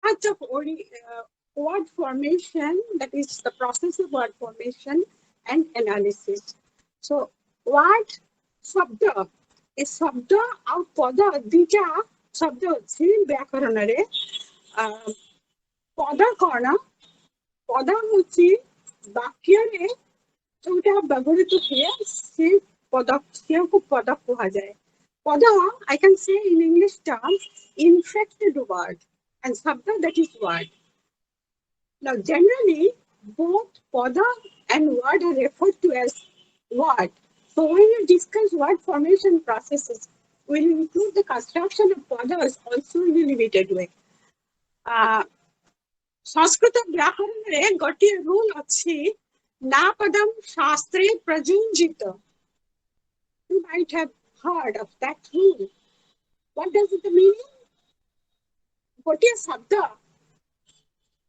much of word formation, that is the process of word formation and analysis. So word शब्द ए शब्द आ पद दुईटा शब्द अच्छी व्याकरण रे पद कौन पद हूँ वाक्य रे जोटा व्यवहृत हुए से पद को पद कहा जाए पद I can say in English terms inflected word and शब्द that is word. Now generally both pada and word are referred to as word. So when we discuss word formation processes, we will include the construction of padas also in a limited way. Sanskrit व्याकरण रे गोटे rule अच्छी ना पदम शास्त्रे प्रयुंजित. You might have heard of that rule. What does it mean? गोटे शब्द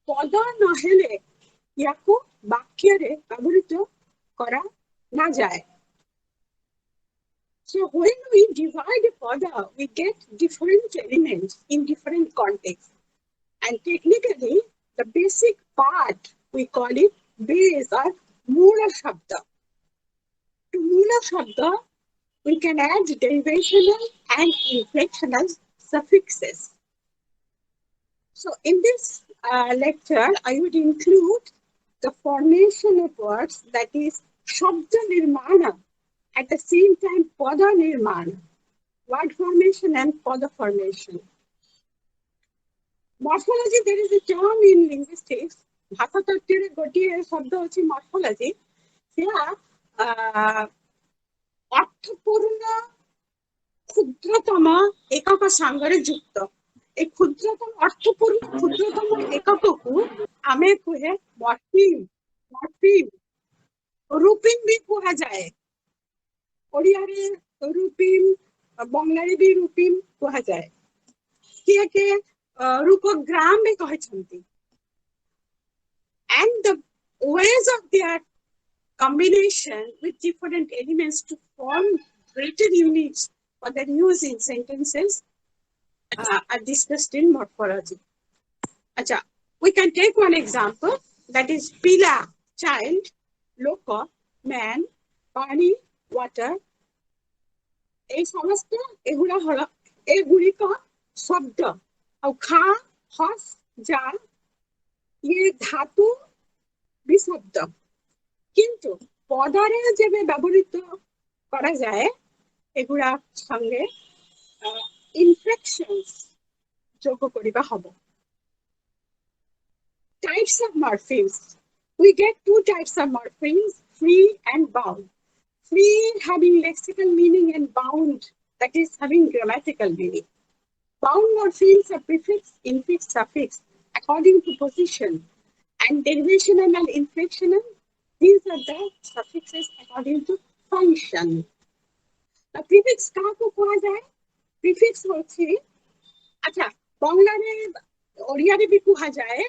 पद नहेले याको वाक्य रे व्यवहृत करा ना जाए. So when we divide a pada, we get different elements in different contexts. And technically, the basic part, we call it base or mula shabda. To mula shabda, we can add derivational and inflectional suffixes. So in this lecture, I would include the formation of words, that is shabda nirmana. At the same time, pada nirmana, word formation and pada formation. Morphology, there is a term in linguistics. Bhasa tattire gotiye shabda hochi morphology. Seya arthapurna khudratama ekaka sangare jukta. ए क्षुद्रतम अर्थपूर्ण क्षुद्रतम एकक को आमे कहे morpheme. Morpheme Rupin भी कहा जाए. ओडिया रे रूपिम बंगला भी रूपिम कहा जाए. किए के रूपग्राम भी कहे छंती. And the ways of their combination with different elements to form greater units for their use in sentences are discussed in morphology. Acha, we can take one example, that is pila, child, loka, man, pani, water. এই সমস্ত এগুলা হলো এগুলিক শব্দ আর খা হস জাল ইয়ে ধাতু বিশব্দ কিন্তু পদারে যেভাবে ব্যবহৃত করা যায় এগুলা সঙ্গে inflections যোগ করিবা হবো. Types of morphemes. We get two types of morphemes, free and bound. Free having lexical meaning and bound, that is having grammatical meaning. Bound morphemes are prefix, infix, suffix according to position, and derivational and inflectional, these are the suffixes according to function. The prefix কাকে কোয়া যায়? Prefix হচ্ছে আচ্ছা বাংলাতে ওড়িয়াতে भी কোয়া যায়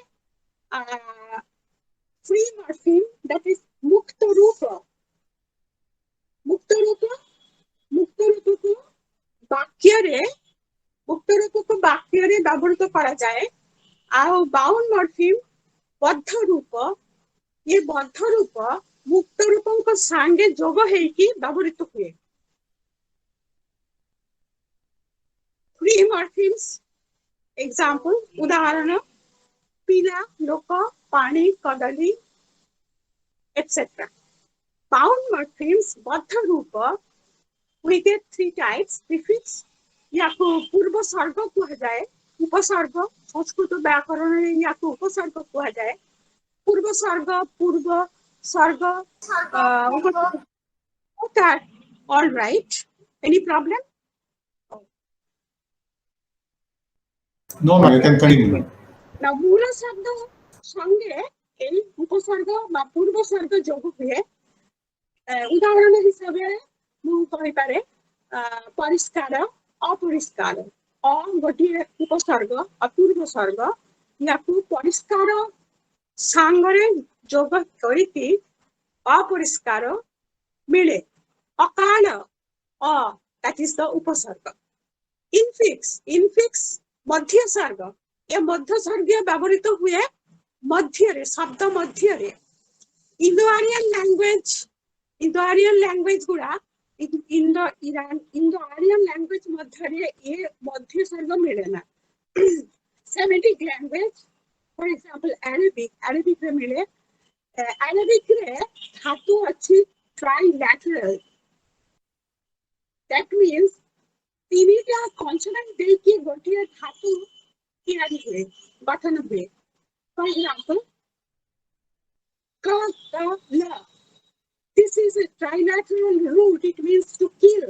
free morpheme, that is মুক্ত রূপ. মুক্ত রূপ को বাক্যরে ব্যবহৃত করা যায়. আর বাউন্ড মরফিম বদ্ধ রূপ ये बद्ध रूप मुक्त रूप सांगे जोग होइकी व्यवहृत हुए. फ्री मॉर्फिम्स एग्जांपल उदाहरण पीला लोक पानी कदली एटसेट्रा. बाउंड मॉर्फिम्स बद्ध रूप we get three types. Prefix याको पूर्व सर्ग कहा जाए. उपसर्ग संस्कृत व्याकरण रे याको उपसर्ग कहा जाए. पूर्व सर्ग पूर्व सर्ग okay, all right. Any problem? No, you can continue. Now मूल शब्द संगे এই উপসর্গ বা পূর্ব সর্গ যোগ हुए. উদাহরণ হিসাবে ମୁଁ କହିପାରେ ପରିଷ୍କାର ଅପରିଷ୍କାର. ଅ ଗୋଟିଏ ଉପସର୍ଗ ଅପୂର୍ବ ସର୍ଗ याକୁ ପରିଷ୍କାର ସାଙ୍ଗରେ ଯୋଗ କରିକି ଅପରିଷ୍କାର ମିଳେ. ଅକାଳ that is the ଉପସର୍ଗ. infix ମଧ୍ୟ ସର୍ଗ ए मध्यवर्गीय व्यवहृत हुए मध्य शब्द मध्य इंडो आरियन लैंग्वेज गुड़ा इंडो आरियन लैंग्वेज मध्य ये मध्य स्वर्ग मिले ना Semitic language for example Arabic रे मिले अरेबिक रे धातु अच्छी ट्राइलैटरल दैट मींस तीनटा कॉन्सोनेंट दे के गोटिए धातु तैयारी हुए गठन हुए for example ka ta la. This is a trilateral root. It means to kill.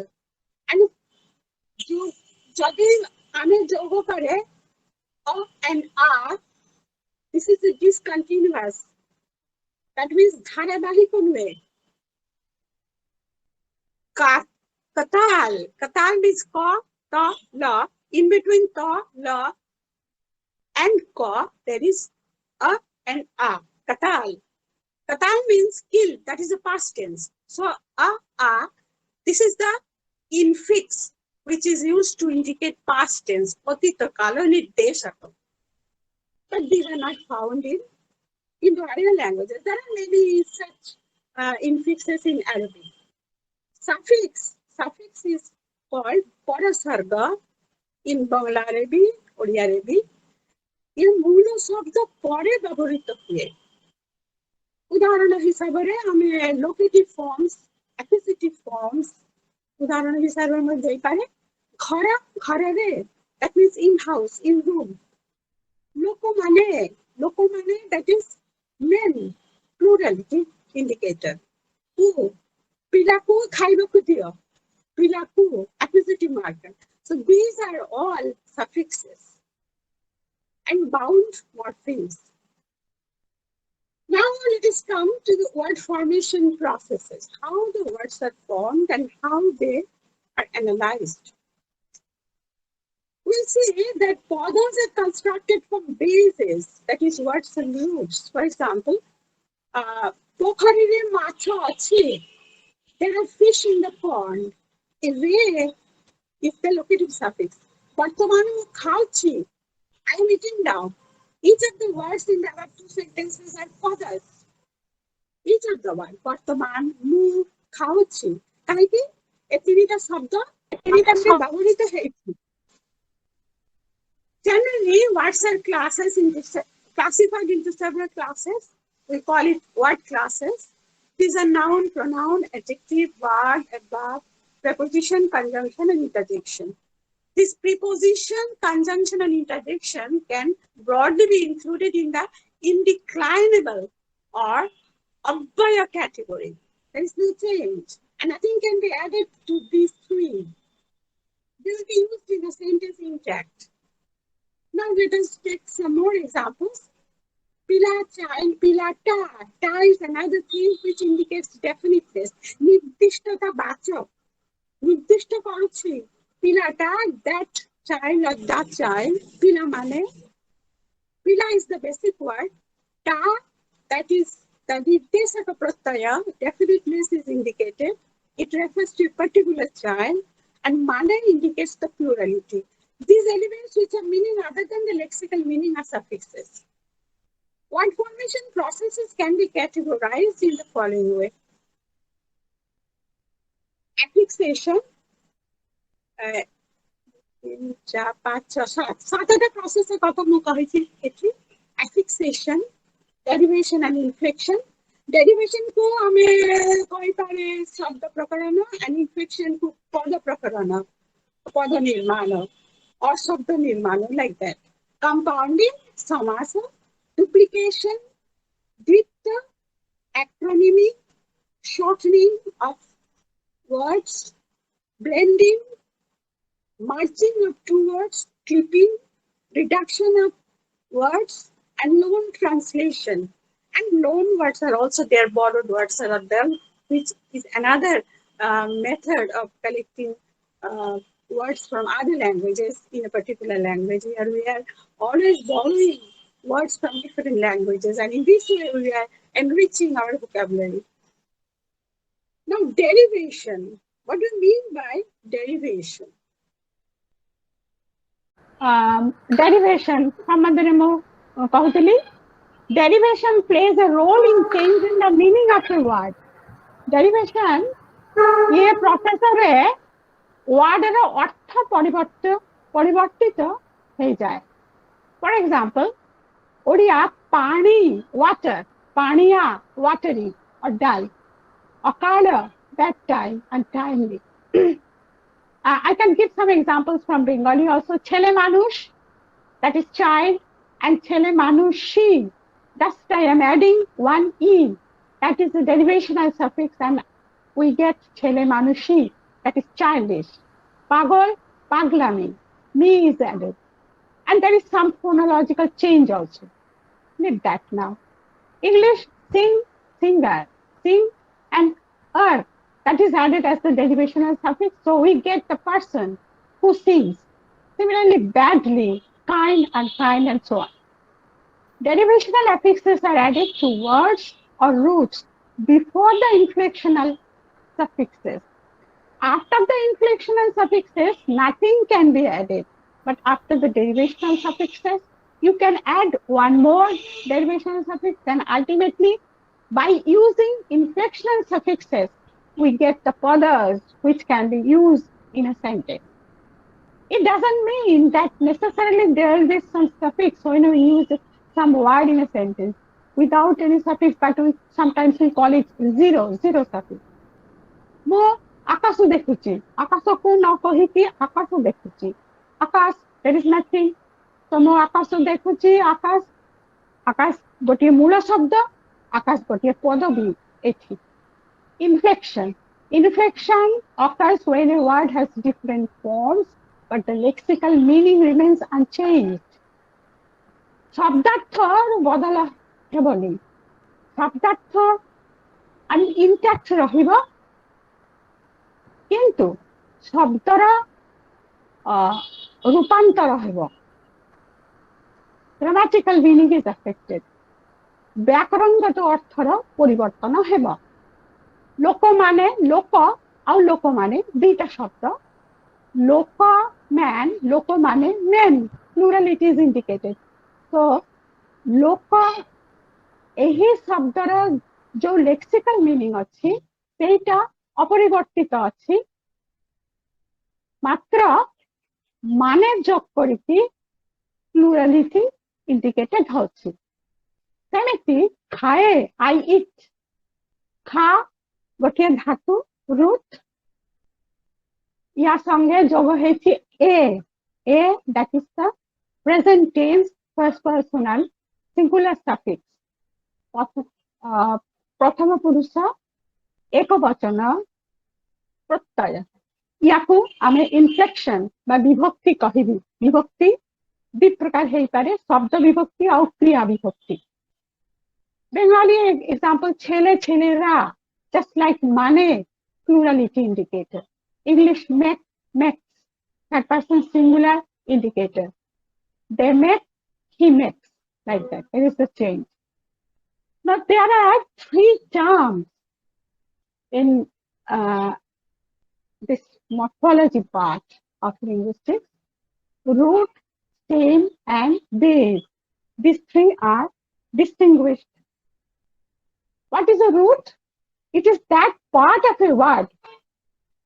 And যদি আমি যোগ করে a and r, this is a discontinuous. That means ধারাবাহিক নয়. Katal means ka, ta, la. In between ta, la, and ka, there is a and a. Katal. Katal means kill. That is the past tense. So this is the infix which is used to indicate past tense. Otito kalo nirdeshaka. But these are not found in Indo-Aryan languages. There are many such infixes in Arabic. Suffix is called parasarga in Bangla Arabic, Odia Arabic. ये मूल शब्द परे व्यवहृत हुए उदाहरण हिसाब रे हमें locative forms एक्विजिटिव forms उदाहरण हिसाब रे हम देई पारे घर रे that means in house in room लोको माने that is main plurality indicator को पिला को खाइबा को दियो पिला को accusative marker so these are all suffixes and bound morphemes. Now let us come to the word formation processes, how the words are formed and how they are analyzed. We'll see that padas are constructed from bases, that is words and roots. For example, pokharire macho achi, there are fish in the pond. A re is the locative suffix. Bartamanu khauchi, I am eating now. Each of the words in the above two sentences are padas. Each of the words, Bartaman, mu, khauchi. Kaiki, etinita sabda, etinita ব্যবহৃত হয়েছে. Generally, words are classified into several classes. We call it word classes. These are noun, pronoun, adjective, verb, adverb, preposition, conjunction, and interjection. This preposition, conjunction, and interjection can broadly be included in the indeclinable or abhaya category. There is no change, and nothing can be added to these three. They will be used in a sentence intact. Now let us take some more examples. Pila child, pila ta. Ta is another thing which indicates definiteness. Nirdishtata bachok. Nirdishta koruchi. Pilata, that child or that child, pila mane. Pila is the basic word. Ta, that is the nirdeshaka pratyaya, definiteness is indicated. It refers to a particular child, and mane indicates the plurality. These elements which have meaning other than the lexical meaning are suffixes. Word formation processes can be categorized in the following way. Affixation. 3, 4, 5, 6, 7টা processর কথা ମୁଁ କହିଛି ଏଠି affixation, derivation and inflection. Derivation को ଆମେ କହିପାରେ ଶବ୍ଦ ପ୍ରକରଣ and inflection को ପଦ ପ୍ରକରଣ ପଦ ନିର୍ମାଣ or ଶବ୍ଦ ନିର୍ମାଣ like that. Compounding, समास, duplication, द्वित्व, acronymy, shortening of words, blending, merging of two words, clipping, reduction of words, and loan translation. And loan words are also there, borrowed words are there, which is another method of collecting words from other languages in a particular language. Here we are always borrowing words from different languages, and in this way we are enriching our vocabulary. Now, derivation. What do you mean by derivation? derivation ସମାଧାନ କହୁଥିଲି derivation plays a role in changing the meaning of a word. Derivation ये processor रे word ର ଅର୍ଥ ପରିବର୍ତ୍ତିତ ହେଇଯାଏ. For example, Odia पानी water, पानिया watery or dull, अकाल that time and timely. I can give some examples from Bengali also. Chele manush, that is child, and chele manushi, thus I am adding one e, that is the derivational suffix, and we get chele manushi, that is childish. Pagol, paglami, me is added, and there is some phonological change also. Leave that now. English, sing, singer, sing, and that is added as the derivational suffix, so we get the person who sings. Similarly, badly, kind, and so on. Derivational affixes are added to words or roots before the inflectional suffixes. After the inflectional suffixes, nothing can be added. But after the derivational suffixes, you can add one more derivational suffix, and ultimately, by using inflectional suffixes, we get the padas which can be used in a sentence. It doesn't mean that necessarily there will be some suffix when we use some word in a sentence without any suffix, but sometimes we call it zero suffix. Mo akasu dekhuchi, akasaku na kahiki akasu dekhuchi. Akas, there is nothing. So mo akasu dekhuchi, akas gotiye mula shabda, akas gotiye padabi ethi. Inflection occurs when a word has different forms, but the lexical meaning remains unchanged. শব্দার্থ বদলা হেবনি, শব্দার্থ intact রহিব, কিন্তু শব্দর রূপান্তর ହେବ. Grammatical meaning is affected. ବ୍ୟାକରଣଗତ ଅର୍ଥର ପରିବର୍ତ୍ତନ ହେବ. ଲୋକମାନେ, ଲୋକ ଆଉ ଲୋକମାନେ ଦୁଇଟା ଶବ୍ଦ. ଲୋକ man, ଲୋକମାନେ men, plurality is indicated. So ଲୋକ ଏହି ଶବ୍ଦର ଯୋଉ lexical meaning ଅଛି ସେଇଟା ଅପରିବର୍ତ୍ତିତ ଅଛି, ମାତ୍ର ମାନେ ଯୋଗ କରିକି plurality indicated ହଉଛି. ସେମିତି ଖାଏ, I eat, ଖା ଗୋଟିଏ ଧାତୁ root, या संगे जोग हेछि a that is the present tense first personal singular suffix. प्रथम पुरुष एक वचन प्रत्यय, याकू आमे inflection बा विभक्ति कहिबी. विभक्ति दि प्रकार हेइ पारे, शब्द विभक्ति और क्रिया विभक्ति. Bengali example छेले छेलेरा, just like माने plurality indicator. English makes, third person singular indicator. They make, he makes, like that. It is the change. Now there are three terms in this morphology part of linguistics: root, stem, and base. These three are distinguished. What is a root? It is that part of a word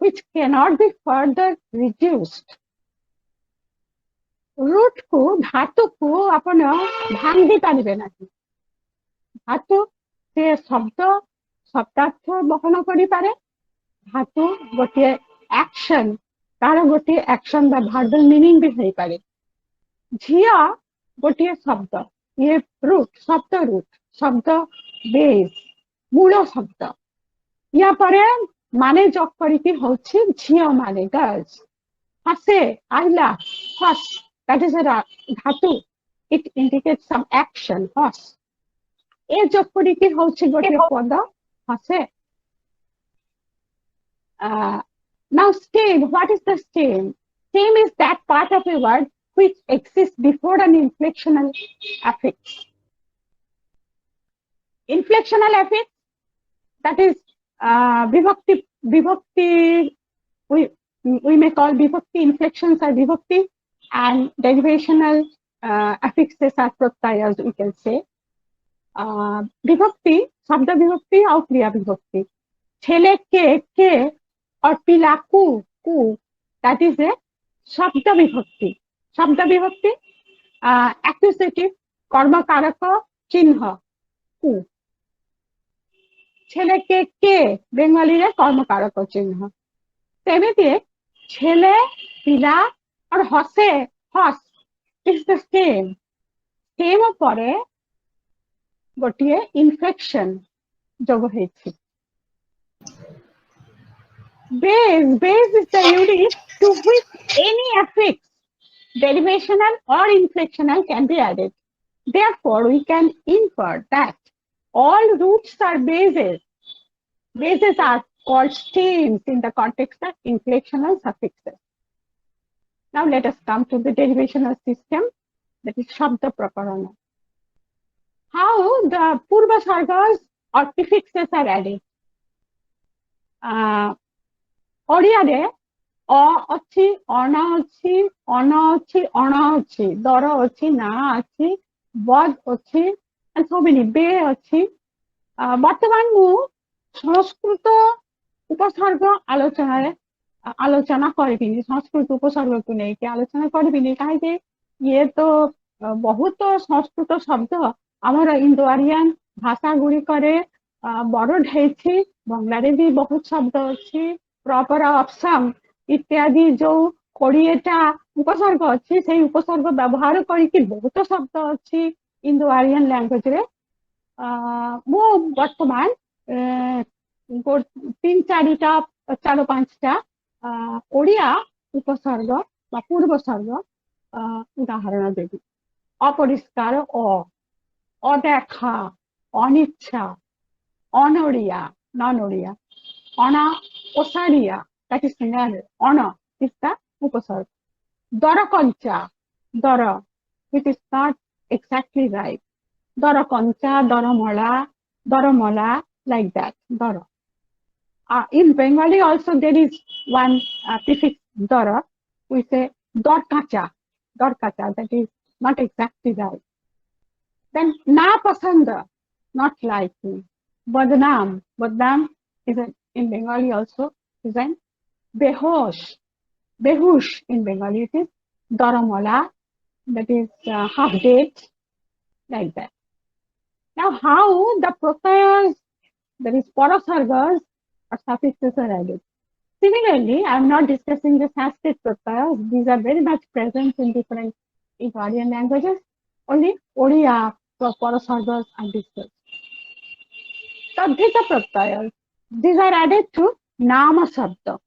which cannot be further reduced. Root को, धातु को अपन भांगी पारिबे नाही. धातु से शब्दार्थ बहन करि पारे. धातु गोटे एक्शन, तार गोटे एक्शन बा वर्बल मीनिंग भी होई पारे. झिया गोटे शब्द, ये रूट, शब्द बेस, मूल शब्द. या परे माने जोग करिके होछि झिया माने गर्ल्स. हसे, I laugh, hush, that is a dhatu. It indicates some action, hush. ए जोग करिके होछि गोटे पद हसे. Now stem, what is the stem? Stem is that part of a word which exists before an inflectional affix. Inflectional affix, that is vibhakti, we may call vibhakti inflections or vibhakti. and derivational affixes are pratyayas, we can say. विभक्ति, शब्द विभक्ति और क्रिया विभक्ति. छेले के और पिला कु, that is a शब्द विभक्ति. शब्द विभक्ति accusative कर्म कारक चिन्ह कु. छेले के बेंगली रे कर्म कारक चिन्ह. सेमिति छेले पिला और हसे हस is the same. Same परे गोटिए इन्फेक्शन जोग हेछि. Base is the unit to which any affix, derivational or inflectional, can be added. Therefore, we can infer that all roots are bases. Bases are called stems in the context of inflectional suffixes. Now let us come to the derivational system, that is Shabda Prakarana. How the Purva Sargas or prefixes are added. ଓଡ଼ିଆରେ ଅ ଅଛି, ଅଣ ଅଛି, on ଅଛି, ଅଣ ଅଛି, ଦର ଅଛି, ନା ଅଛି, ବଦ ଅଛି, and so many, ବେ ଅଛି. ବର୍ତ୍ତମାନ ମୁଁ ସଂସ୍କୃତ ଉପସର୍ଗ ଆଲୋଚନା କରିବିନି. ସଂସ୍କୃତ ଉପସର୍ଗକୁ ନେଇକି ଆଲୋଚନା କରିବିନି, କାହିଁକି ଇଏ ତ ବହୁତ ସଂସ୍କୃତ ଶବ୍ଦ ଆମର ଇଣ୍ଡୋ ଆରିଆନ ଭାଷା ଗୁଡିକରେ ବରୋଡ ହେଇଛି. ବଙ୍ଗଳାରେ ବି ବହୁତ ଶବ୍ଦ ଅଛି. ପ୍ରପର ଅପସମ ଇତ୍ୟାଦି ଯୋଉ 20ଟା ଉପସର୍ଗ ଅଛି, ସେଇ ଉପସର୍ଗ ବ୍ୟବହାର କରିକି ବହୁତ ଶବ୍ଦ ଅଛି ଇଣ୍ଡୋ ଆରିଆନ ଲାଙ୍ଗୁଏଜରେ. ମୁଁ ବର୍ତ୍ତମାନ 3-4ଟା 4-5ଟା ଓଡ଼ିଆ ଉପସର୍ଗ ବା ପୂର୍ବସର୍ଗ ଉଦାହରଣ ଦେବି. ଅପରିଷ୍କାର ଅଦେଖା, ଅନିଚ୍ଛା, ଅନୋଡିଆ, non-ଓଡ଼ିଆ, osaria, that is singular. Ona is the upasarga. Dara kancha, dara, which is not exactly right. Dara kancha, dara mala, like that. Dara. In Bengali also there is one prefix dara. We say dor kacha, that is not exactly right. Then na pasanda, not liking. Badnam is in Bengali also is an behosh in Bengali it is daramala, that is half date, like that. Now how the pratyayas, that is parasargas or suffixes are added. Similarly, I am not discussing the Sanskrit pratyayas. These are very much present in different Indian languages. Only Oriya parasargas are discussed. Tadhita pratyayas, these are added to Nama Sabda.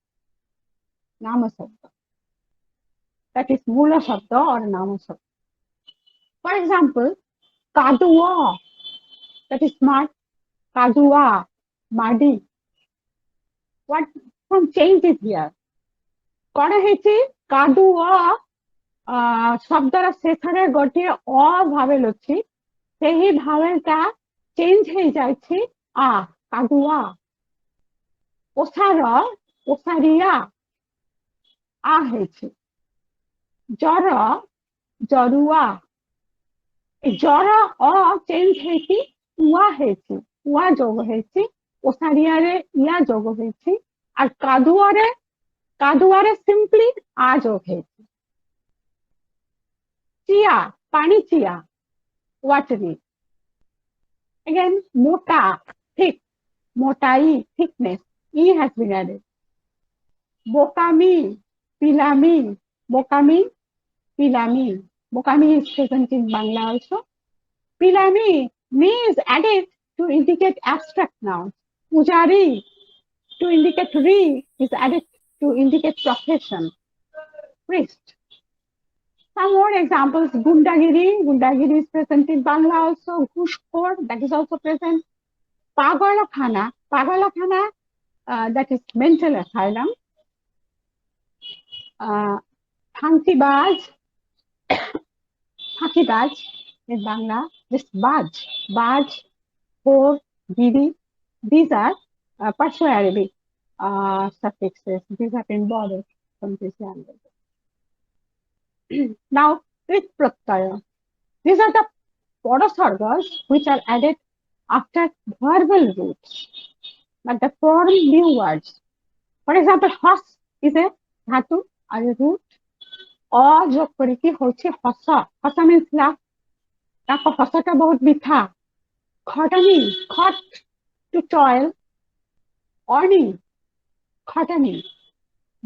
That is Mula Sabda or Nama Sabda. For example, Kaduwa, that is smart. Kaduwa, Madi. What some change is here? Kona hechi Kaduwa Sabdara Sethare gotiye vowel ଅଛି. ସେହି vowel ଟା change ହେଇ ଯାଇଛି Kaduwa. Osaria ହେଇଛି. ଜର ଜରୁଆ. ଜର change ହେଇକି ଉଆ ହେଇଛି. ଉଆ ଯୋଗ ହେଇଛି. ଓସାରିଆରେ ଇଆ ଯୋଗ ହେଇଛି. আর কাদুয়ারে simply যোগ ହେଇଛି. চিয়া, পানি chia, watery. Again, mota, thick, motai, thickness. E has been added. Bokami, pilami, pilami. Bokami is present in Bangla also. Pilami, me is added to indicate abstract nouns. Pujari, to indicate re, is added to indicate profession. Priest. Some more examples. Gundagiri is present in Bangla also. Ghushkhor, that is also present. Pagalakhana, that is mental asylum. Phantibaj in Bangla. This Baj, Khor, Giri. These are Perso-Arabic suffixes. These have been borrowed from this language. Now, with pratyaya, these are the podasargas which are added after verbal roots, but they form new words. For example, hos is a dhatu, a root. অ যোগ କରିକି ହଉଛି ହସ ହସ means laugh ତାଙ୍କ ହସଟା ବହୁତ ମିଠା ଖଟନି ଖଟ to toil earning ଖଟନି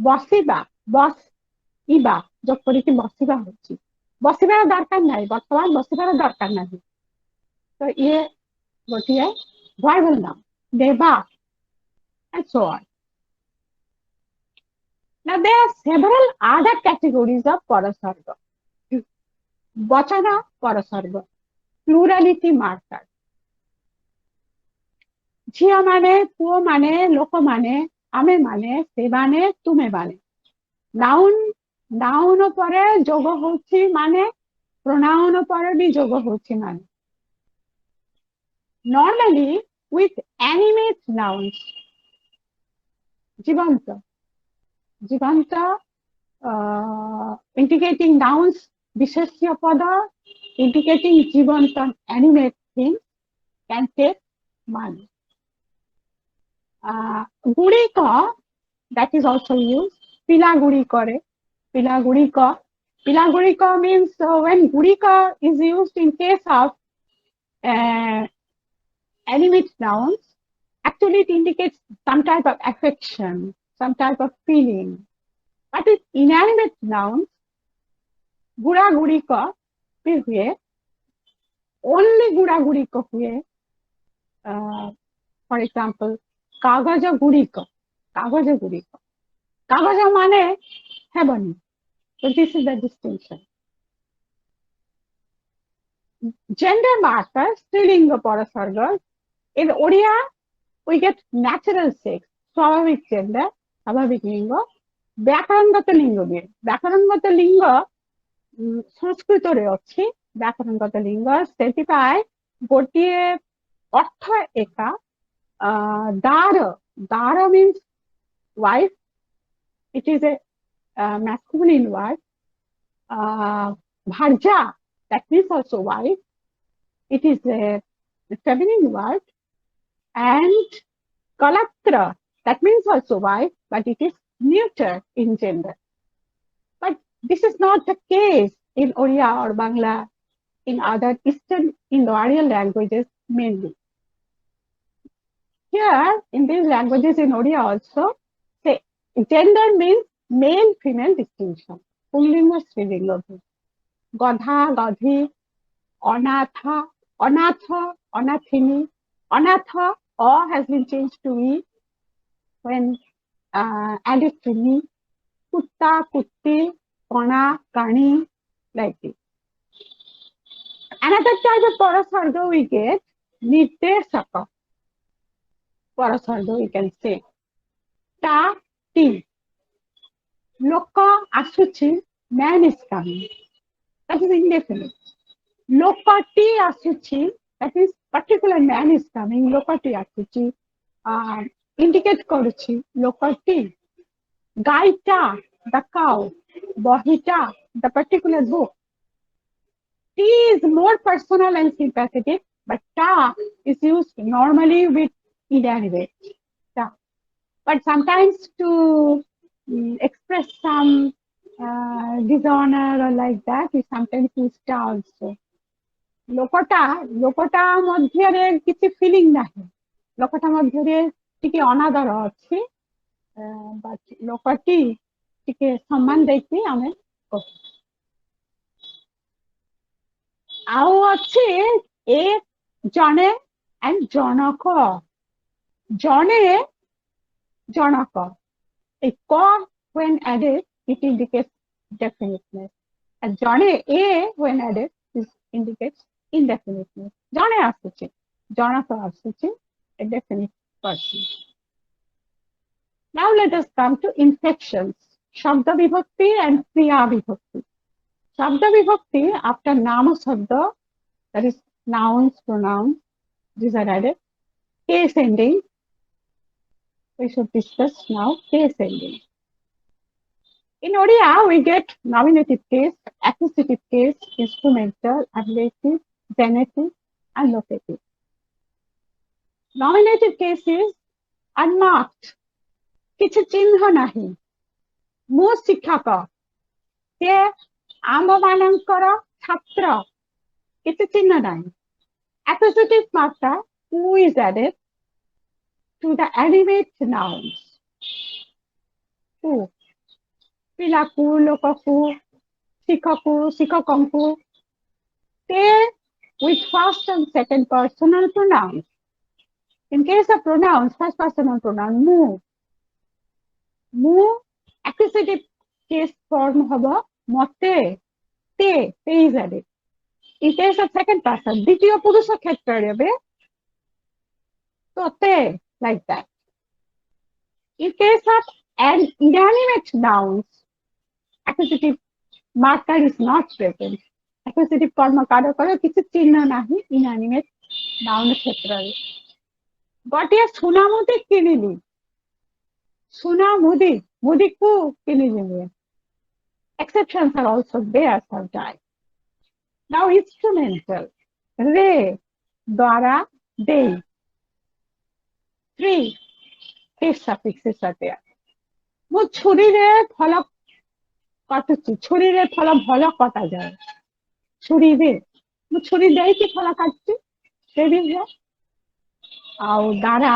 ବସିବା ବସିବା ଯୋଗ କରିକି ବସିବା ହଉଛି ବସିବାର ଦରକାର ନାହିଁ ବର୍ତ୍ତମାନ ବସିବାର ଦରକାର ନାହିଁ ତ ଇଏ ଗୋଟିଏ verbal noun ଦେବା and so on. Now there are several other categories of parasarga. Vachana parasarga, plurality marker. ଝିଅ ମାନେ ପୁଅ ମାନେ ଲୋକମାନେ ଆମେ ମାନେ ସେମାନେ ତୁମେ ମାନେ ନାଉନ ପରେ ଯୋଗ ହଉଛି ମାନେ pronoun ପରେ ବି ଯୋଗ ହଉଛି ମାନେ normally with animate nouns ଜୀବନ୍ତ indicating nouns ବିଶେଷ୍ୟ ପଦ indicating ଜୀବନ୍ତ animate things can take man. Gurika, that is also used. Pila gurikare. Pila gurika means when gurika is used in case of animate nouns, actually it indicates some type of affection, some type of feeling. But with inanimate nouns, gura gurika bhi huye, only gura gurika huye. For example, कागज गुड़िक कागज माने हेबनी so this is the distinction. Gender marker strilinga parasarga in Odia we get natural sex स्वाभाविक gender स्वाभाविक लिंग व्याकरणगत लिंग भी व्याकरणगत लिंग संस्कृत रे अछि व्याकरणगत लिंग सेति पाए गोटिए अर्थ एका Dara means wife. It is a masculine word. Bharja, that means also wife. It is a feminine word. And Kalatra, that means also wife, but it is neuter in gender. But this is not the case in Oriya or Bangla, in other Eastern Indo-Aryan languages mainly. Here, in these languages in Odia also, say, gender means male-female distinction. Pullinga, Strilinga. Godha, Godhi, Anatha, Anatha, Anathini. Anatha, O has been changed to E when added to me. Kutta, Kutti, Kana, Kani, like this. Another type of parasarga we get, Nitesaka. Parasarga we can say. Ta, ti. Loka, asuchi, man is coming. That is indefinite. Loka, ti, asuchi, that is particular man is coming. Loka, ti, asuchi, indicate koruchi. Loka, ti. Gaita, the cow. Bahita, the particular book. Ti is more personal and sympathetic, but ta is used normally with inanimate. Ta. But sometimes to express some dishonor or like that, we sometimes use ta also. Lokota madhyare kichi feeling nahi. Lokota madhyare tiki anadara achi, but lokati tiki samman dekhi ame kohu. ଆଉ ଅଛି ଏ ଜଣେ and ଜଣକ ଜଣକ a ko when added it indicates definiteness and jane a when added it indicates indefiniteness jane asuchi janaka asuchi a definite person. Now let us come to inflections shabda vibhakti and kriya vibhakti. Shabda vibhakti after nama shabda, that is nouns, pronouns, these are added. Case ending. We should discuss now case ending. In Odia, we get nominative case, accusative case, instrumental, ablative, genitive, and locative. Nominative case is unmarked. କିଛି ଚିହ୍ନ ନାହିଁ ମୁଁ ଶିକ୍ଷକ ସେ ଆମ୍ଭମାନଙ୍କର ଛାତ୍ର କିଛି ଚିହ୍ନ ନାହିଁ accusative marker who is added to the animate nouns who ପିଲାକୁ ଲୋକକୁ ଶିକ୍ଷକୁ ଶିକ୍ଷକଙ୍କୁ they with first and second personal pronouns. In case of pronouns, first personal pronoun mu accusative case form haba mate te is added. In case of second person, দ্বিতীয় পুরুষ ক্ষেত্রে হবে tote like that. In case of an inanimate nouns, accusative marker is not present. Accusative কর্ম কারকর কিছু চিহ্ন ନାହିଁ inanimate noun ক্ষেত্রে গোটিଏ ସୁନାମୁଦି କିଣିଲି ସୁନାମୁଦି ମୁଦିକୁ କିଣିଲି exceptions are also there sometimes. Now instrumental re द्वारा दे 3 case suffixes are there. ମୁଁ ଛୁରୀରେ ଫଳ କାଟୁଛି ଛୁରୀରେ ଫଳ ଭଲ କଟାଯାଏ ଛୁରୀରେ ମୁଁ ଛୁରୀ ଦେଇକି ଫଳ କାଟୁଛି ସେ ବି ହୁଏ ଆଉ ଦ୍ୱାରା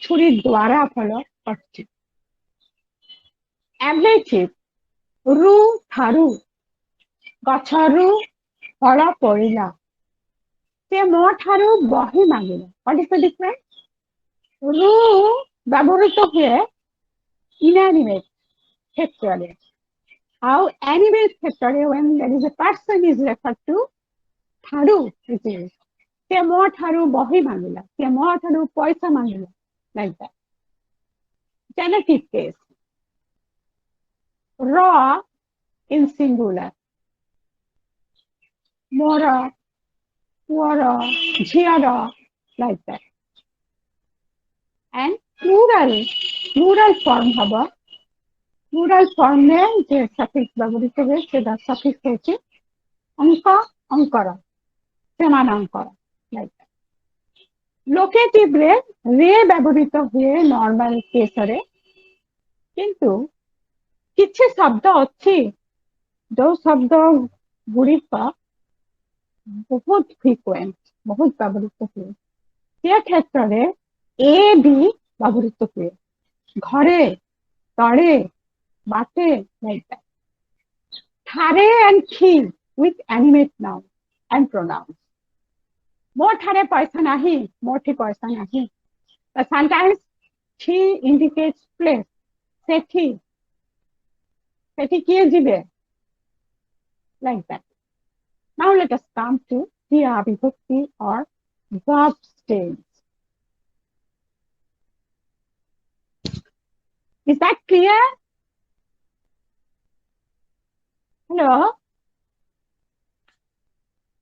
ଛୁରୀ ଦ୍ୱାରା ଫଳ କଟୁଛି ablative ରୁ ଠାରୁ ଗଛରୁ ଫଳ ପଡ଼ିଲା ସେ ମୋ ଠାରୁ ବହି ମାଗିଲା what is the difference? ରୁ ବ୍ୟବହୃତ ହୁଏ inanimate କ୍ଷେତ୍ରରେ ଆଉ animate କ୍ଷେତ୍ରରେ when there is a person is referred to ଠାରୁ it is ସେ ମୋ ଠାରୁ ବହି ମାଗିଲା ସେ ମୋ ଠାରୁ ପଇସା ମାଗିଲା like that. Genitive case raw in singular ମୋର ପୁଅର ଝିଅର like that. And plural form haba plural form में जे suffix ବ୍ୟବହୃତ ହୁଏ ସେଟା suffix ହେଉଛି ଅଙ୍କ ଅଙ୍କର ସେମାନଙ୍କର like that. Locative ରେ ବ୍ୟବହୃତ ହୁଏ normal case ରେ କିନ୍ତୁ କିଛି ଶବ୍ଦ ଅଛି ଯୋଉ ଶବ୍ଦ ଗୁଡ଼ିକ ବହୁତ frequent ବହୁତ ବ୍ୟବହୃତ ହୁଏ ସେ କ୍ଷେତ୍ରରେ ଏ ବି ବ୍ୟବହୃତ ହୁଏ ଘରେ ତଳେ ବାଟେ like that. ଠାରେ and ଠି with animate noun and pronouns. ମୋ ଠାରେ ପଇସା ନାହିଁ ମୋଠି ପଇସା ନାହିଁ but sometimes ଠି indicates place ସେଠି କିଏ ଯିବେ like that. Now let us come to Kriya Vibhakti or verb tense. Is that clear? Hello?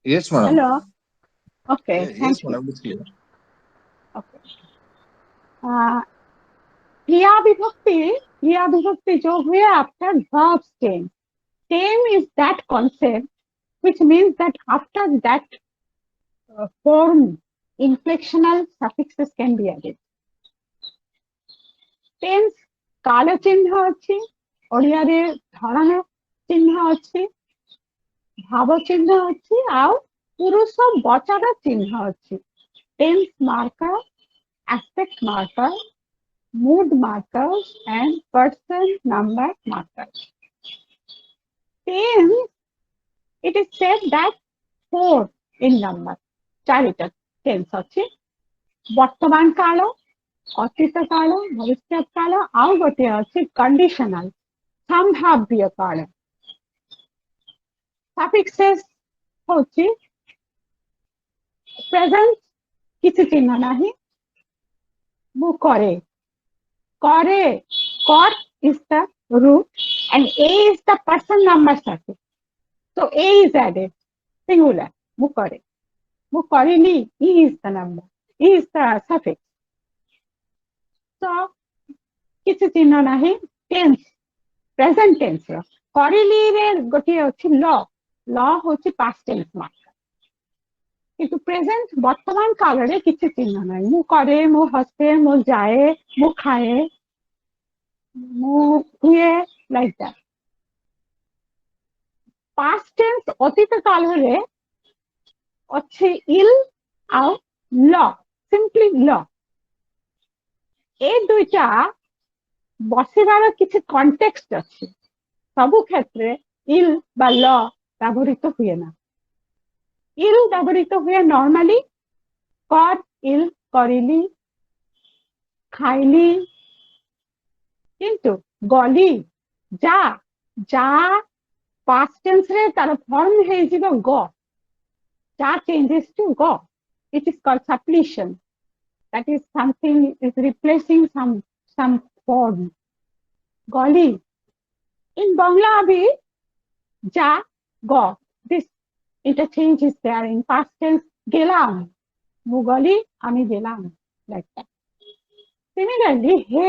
Yes, madam. Hello? Okay. Yes, madam. It's clear. Okay. Kriya Vibhakti जो हुए after verb tense. Same is that concept which means that after that form inflectional suffixes can be added. Tense काल चिन्ह अच्छी ओडिया रे धरण चिन्ह अच्छी भाव चिन्ह अच्छी आउ पुरुष बचन चिन्ह अच्छी tense marker aspect marker mood markers and person number markers. Tense it is said that 4 in number चारिटा tense अच्छी वर्तमान काल अतीत काल भविष्य काल आउ गोटे अच्छी कंडीशनल संभाव्य काल सफिक्सेस होची प्रेजेंट किसी चिन्ह नहीं मु करे कर is the root and a is the person number suffix so a is added singular मु करेनी e is the number e is the suffix. So, किसी चिन्ह नहीं tense प्रेजेंट टेंस रो करिली रे गोटे अछि ल होछि पास्ट टेंस मार्कर किंतु प्रेजेंट वर्तमान काल रे किछि चिन्ह नै मु करे मु हसे मु जाए मु खाए मु हुए लाइक दैट पास्ट टेंस अतीत काल रे अच्छे इल आउ ल सिंपली ल ए दुईटा बसिबार किसी कॉन्टेक्स्ट अच्छी सबु क्षेत्र इल बा ल व्यवहृत हुए ना इल व्यवहृत हुए नॉर्मली कर इल करिली खाइली किंतु गली जा जा पास्ट टेंस रे तार फॉर्म हे जिवो ग जा चेंजेस टू ग it is called suppletion that is something is replacing some form goli in Bangla abhi ja go this interchange is there in past tense gelam mu goli ami gelam like that similarly he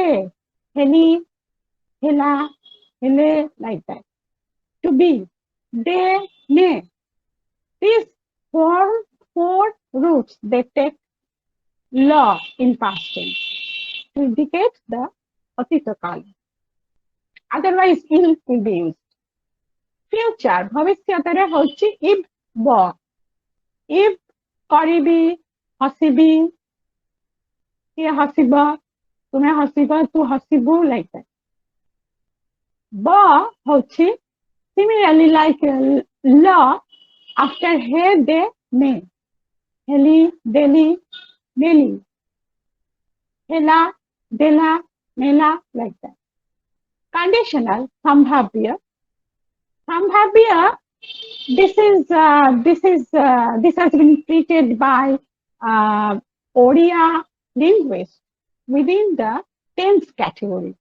heli hela hele like that to be they ne these four roots they take law in past tense to indicate the atita kal otherwise ill will be used future bhavishyata re hochi if ba if karibi hasibi ye hasiba tume hasiba tu hasibu like that ba hochi similarly like law after he they may heli deli Meli, hela, dela, mela, like that. Conditional, sambhavya. Sambhavya, this has been treated by Odia linguists within the tense category.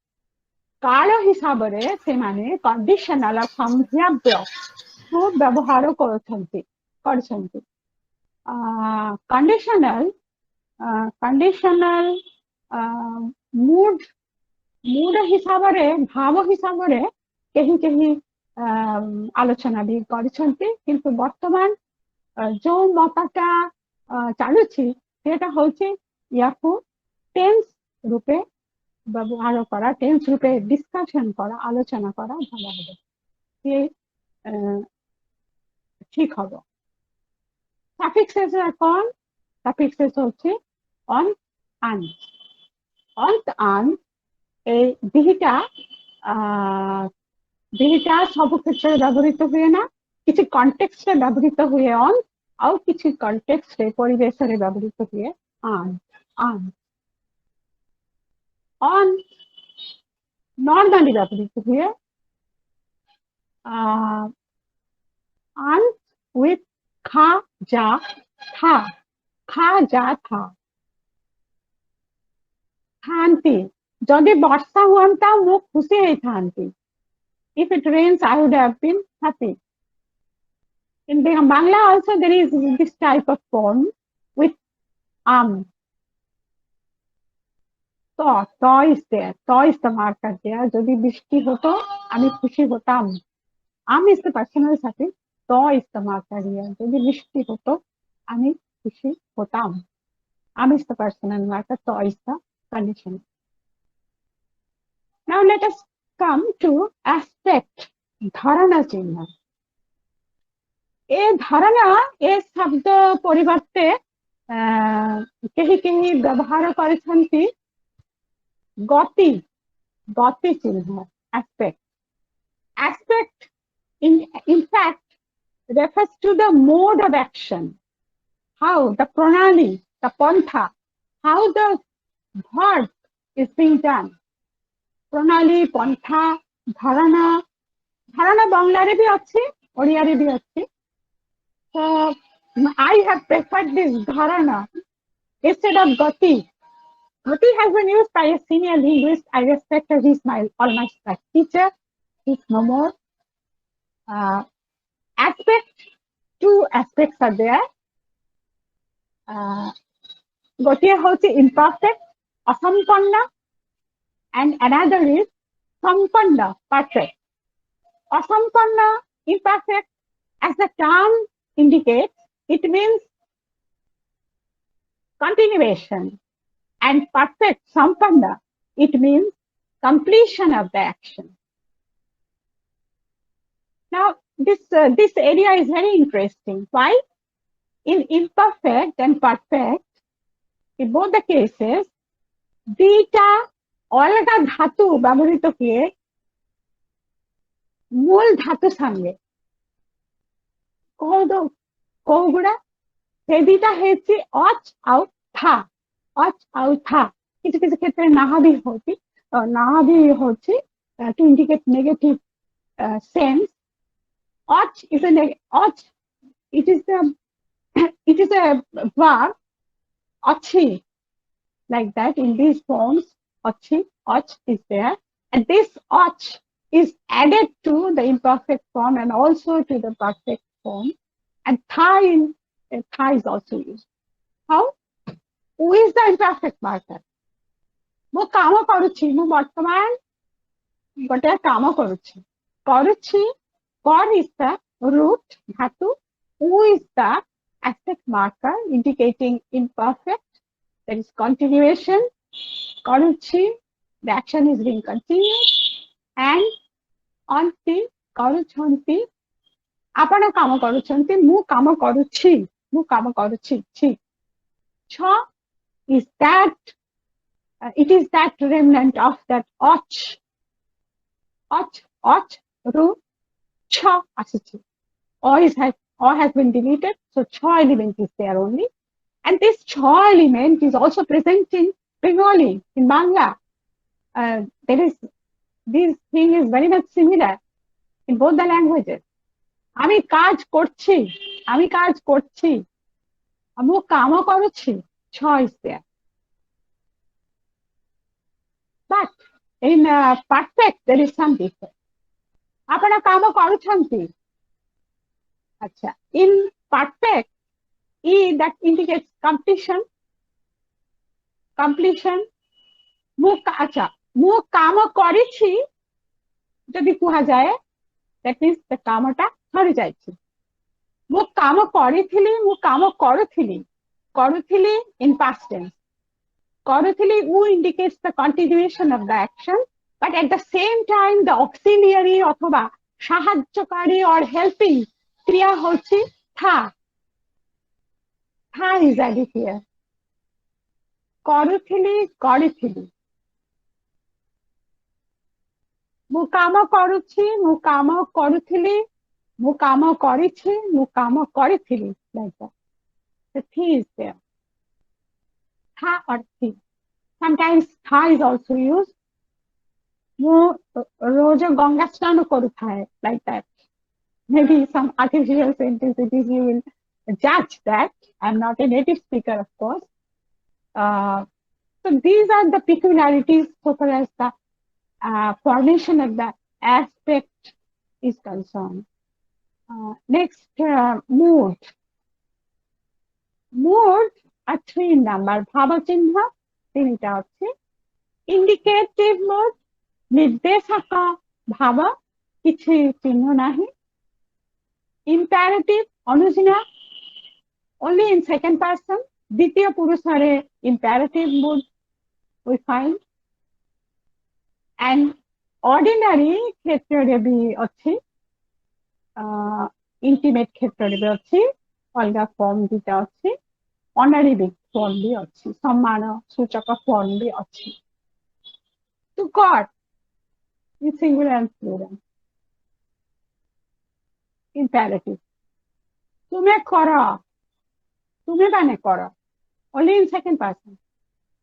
काल हिसाब रे से माने conditional और संभाव्य को व्यवहार करछंती conditional mood हिसाब रे भाव हिसाब रे कहीं आलोचना भी करछंती किंतु वर्तमान जो मताटा चालुछि सेटा होछि याकू टेंस रूपे व्यवहार करा टेंस रूपे डिस्कशन करा आलोचना करा भालो होबे ये ठीक हबो suffixes are कौन suffixes होछि on and ए दिहिटा सब क्षेत्र व्यवहृत हुए ना किसी कॉन्टेक्स्ट रे व्यवहृत हुए on आउ किसी कॉन्टेक्स्ट रे परिवेश रे व्यवहृत हुए on नॉर्मली व्यवहृत हुए on with खा जा था थांती जदि वर्षा हुआ मु खुशी है थांती if it rains I would have been happy in Bangla also there is this type of form with to is there to is the marker there jodi bishti hoto ami khushi hotam is the personal suffix to is the marker here jodi bishti hoto ami khushi hotam is the personal marker to is the condition. Now let us come to aspect dharana चिन्ह ए धारणा ए शब्द परिवर्ते कहीं व्यवहार करछंती गति चिन्ह aspect in fact refers to the mode of action how the pranali the pantha how the work is being done pranali pantha dharana bangla re bhi achi oriya re bhi achi so I have preferred this dharana instead of gati. Gati has been used by a senior linguist. I respect her. He's my almost like teacher. He's no more. Two aspects are there. Gati is imperfect, asampanna, and another is sampanna, perfect. Asampanna imperfect, as the term indicates, it means continuation. And perfect sampanna, it means completion of the action. Now, this area is very interesting. Why? In imperfect and perfect, in both the cases, দুইটা অলগা ধাতু ব্যবহৃত হয়ে মূল ধাতু সঙ্গে কৌগুড়া সে দুইটা হয়েছে OS আউ থা কিছু কিছু ক্ষেত্রে নাহাবি হচ্ছে to indicate negative sense OS is it is a verb achi, like that in these forms. Achi, och is there, and this och is added to the imperfect form and also to the perfect form, and tha is also used. How? Who is the imperfect marker? Mo kama karuchi, mo bartaman gote kama karuchi. Kor is the root dhatu. Who is the aspect marker indicating imperfect, that is continuation. Karuchi, the action is being continued, and anti, karuchanti, apana kama karuchanti, mu kama karuchi, chi. Cha is that, it is that remnant of that och, root, cha asichi. Or has been deleted, so cha element is there only. And this cha element is also present in Bengali, in Bangla. This thing is very much similar in both the languages. আমি কাজ করছি, আমি কামও করছি, cha is there. But in perfect, there is some difference. আপনা কামও କରୁଛନ୍ତି. Acha. In perfect, E that indicates completion. Mu kama korichi, jodi kuha jaye, that means the kamata sari jaichi. Mu kama karuthili in past tense. Karuthili who indicates the continuation of the action, but at the same time the auxiliary othoba sahajyokari or helping kriya hochi tha is added here. Karuthili. Mu kama karuchi, mu kama karuthili, mu kama karichi, mu kama karithili, like that. The thi is there. Tha or thi. Sometimes tha is also used. Mu roja ganga stanu koruthae, like that. Maybe some artificial sentences you will judge that. I'm not a native speaker, of course. So these are the peculiarities so far as the formation of the aspect is concerned. Next, mood. Mood are 3 in number. Bhava chinha, 3টা আছে. Indicative mood, nirdeshaka bhava, কিছু চিহ্ন নাহি. Imperative, অনুজনা, only in second person. দ্বিতীয় পুরুষারে imperative mood we find. And ordinary ক্ষেত্রে B ଅଛି, intimate ক্ষেত্রে B ଅଛି, অলগা form দুটা ଅଛି, honorific form বি ଅଛି, সম্মান সূচক form বি ଅଛି. To God, in singular and plural. Imperative. তুমি মানে করো, only in second person.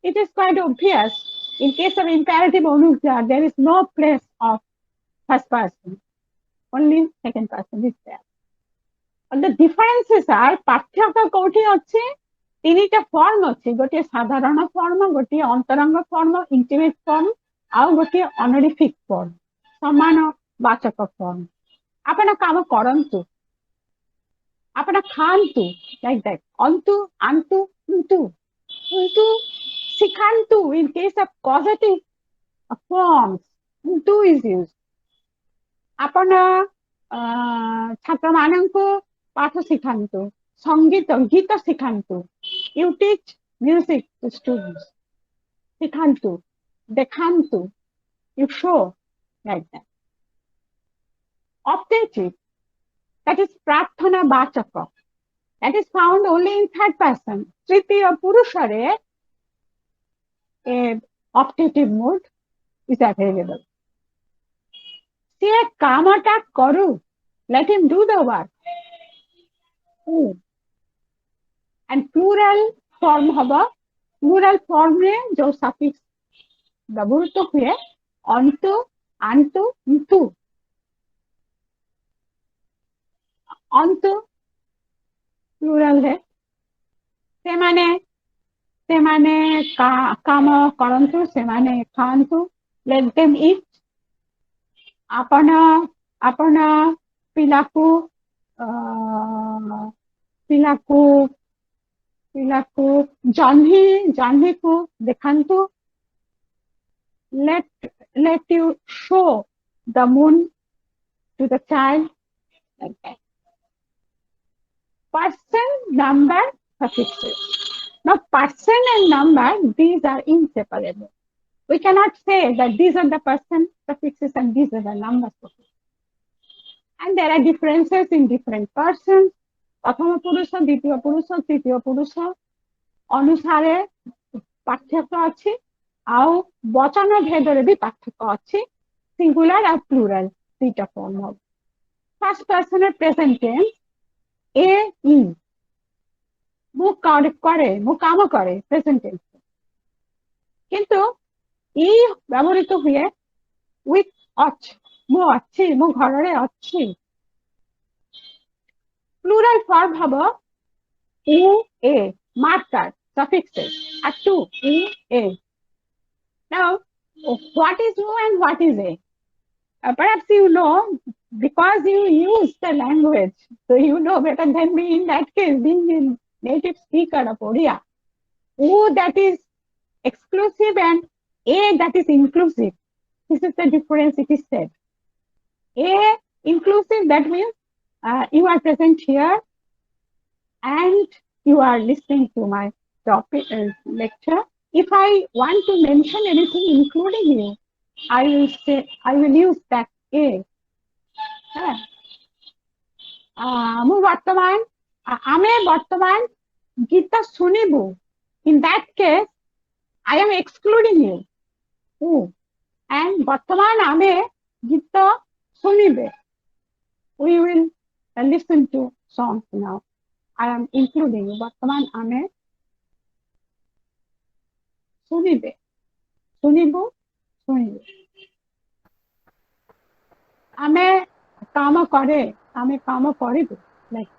It is quite obvious. In case of imperative onuja, there is no place of first person. Only second person is there. And the differences are, পার্থক্য কোটি আছে, 3টা form আছে, গোটিয়ে সাধারণ form, গোটিয়ে অন্তরঙ্গ form, intimate form, ଆଉ ଗୋଟିଏ honorific form, ସମାନ ବାଚକ form. ଆପଣ କାମ କରନ୍ତୁ, ଆପଣ ଖାଆନ୍ତୁ, like that. Antu, antu, untu. Sikhantu, in case of causative forms, untu is used. आपण ଛାତ୍ର ମାନଙ୍କୁ ପାଠ ଶିଖାନ୍ତୁ, ସଙ୍ଗୀତ ଗୀତ ଶିଖାନ୍ତୁ, you teach music to students, ଶିଖାନ୍ତୁ, ଦେଖାନ୍ତୁ, you show like that. Optative, that is ପ୍ରାର୍ଥନା ବାଚକ, that is found only in third person. ତୃତୀୟ ପୁରୁଷରେ a optative mood is available. ସିଏ କାମଟା କରୁ, let him do the work. And plural form ହବ, plural form ରେ ଯୋଉ suffix ବ୍ୟବହୃତ ହୁଏ onto, antu, into. onto plural ରେ ସେମାନେ କାମ କରନ୍ତୁ, ସେମାନେ ଖାଆନ୍ତୁ, let them eat. ଆପଣ ପିଲାକୁ ଜହ୍ନିକୁ ଦେଖାନ୍ତୁ, let you show the moon to the child, like that. Person, number, suffixes. Now person and number, these are inseparable. We cannot say that these are the person suffixes and these are the number suffixes. And there are differences in different persons. प्रथम पुरुष, द्वितीय पुरुष, तृतीय पुरुष अनुसारे पार्थक्य अछि, आउ वचन भेदरे भी पार्थक्य अछि, सिंगुलर और प्लूरल दुईटा फॉर्म हो. फर्स्ट पर्सन प्रेजेंट टेंस ए ई, मु करे, मु काम करे, प्रेजेंट टेंस. किंतु ई व्यवहृत हुए विथ अच, मु अच्छी, मु घरे अच्छी. प्लूरल फॉर्म हबो उ ए, marker, suffixes, atu, u, a. Now, what is u and what is a? Perhaps you know, because you use the language, so you know better than me in that case, being a native speaker of Odia. U that is exclusive and a that is inclusive. This is the difference it is said. A inclusive, that means you are present here and you are listening to my topic lecture. If I want to mention anything including you, I will use that a. ମୁଁ ବର୍ତ୍ତମାନ ଆମେ ବର୍ତ୍ତମାନ ଗୀତ ଶୁଣିବୁ. In that case, I am excluding you. And ବର୍ତ୍ତମାନ ଆମେ ଗୀତ ଶୁଣିବେ. We will listen to songs now. I am including you. ବର୍ତ୍ତମାନ ଆମେ ଶୁଣିବେ, ଶୁଣିବୁ, ଶୁଣିବେ. ଆମେ କାମ କରେ, ଆମେ କାମ କରିବୁ. Like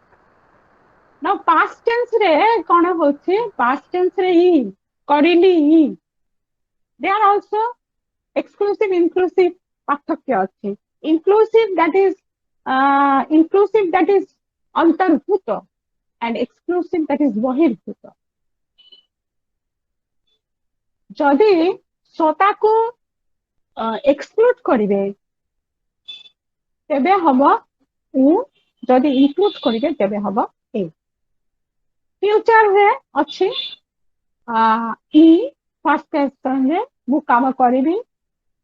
now past tense ରେ କଣ ହଉଛି, past tense ରେ ଇ, କରିଲି ଇ. They are also exclusive, inclusive ପାର୍ଥକ୍ୟ ଅଛି. Inclusive that is ଅନ୍ତର୍ଭୁତ and exclusive that is ବହିର୍ଭୂତ. ଯଦି ସତାକୁ exclude କରିବେ ତେବେ ହବ उ, ଯଦି include କରିବେ ତେବେ ହବ a. फ्यूचर रे अछि इ, फर्स्ट पर्सन रे मु काम करिबी,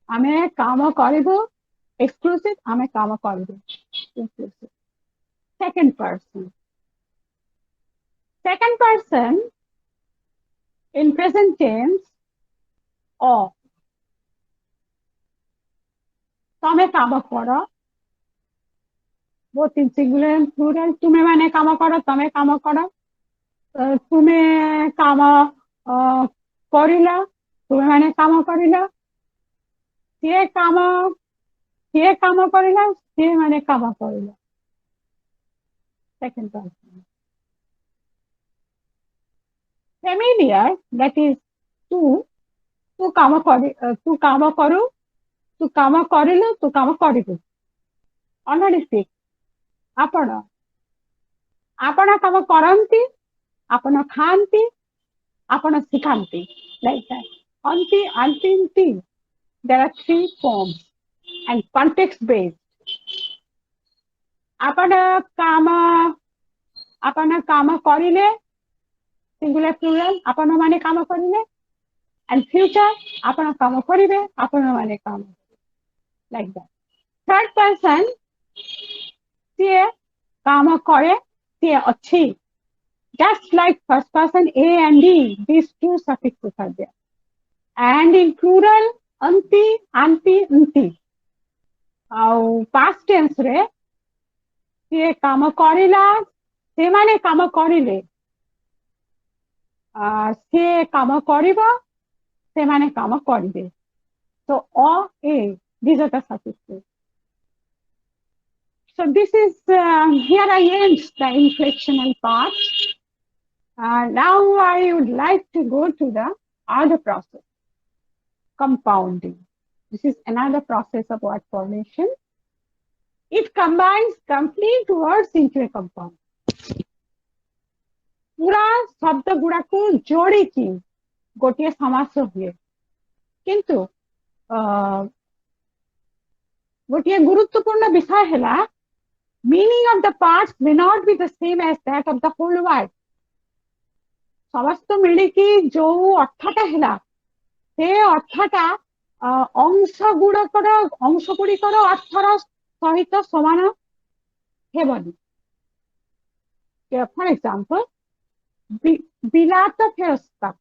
आमे काम करिबो, exclusive आमे काम करिबो, inclusive. Second person in present tense o, तमे काम करो, both in singular and plural. तुमे माने काम करो, तमे काम करो, तुमे काम करिला, तुमे माने काम करिला, ସିଏ काम करिला, ସିଏ माने काम करिला. Second person. Familiar, that is तू काम करू, तू काम करिलु, तू काम करिबु. Honorific, आपण काम करंती, आपण खांती, आपण सिखांती. Like that. Anti, anti, there are three forms and context based. आपण काम करिले सिंगुलर प्लुराल आपण माने काम करिले and future आपण काम करिवे आपण माने काम like that. Third person ସିଏ काम करे ସିଏ ଅଛି. Just like first person A and D, these two suffixes are there. And in plural, anti, anti, anti. ଆଉ past tense रे ସିଏ काम କରିଲା ସେମାନେ काम କରିଲେ ସିଏ काम କରିବ ସେମାନେ काम କରିବେ. So O, A, these are the suffixes. So this is, here I end the inflectional part. Now I would like to go to the other process, compounding. This is another process of word formation. It combines complete words into a compound. पूरा शब्द गुड़ा को जोड़ी की गोटिए समास हुए किंतु गोटिए गुरुत्वपूर्ण विषय है meaning of the parts may not be the same as that of the whole word. समस्त मिली की जो अर्थटा है से अर्थटा अंश गुड़कर अंश गुड़िकर अर्थर सहित समान हेबनी. फॉर एग्जांपल बिलात फेरस्ता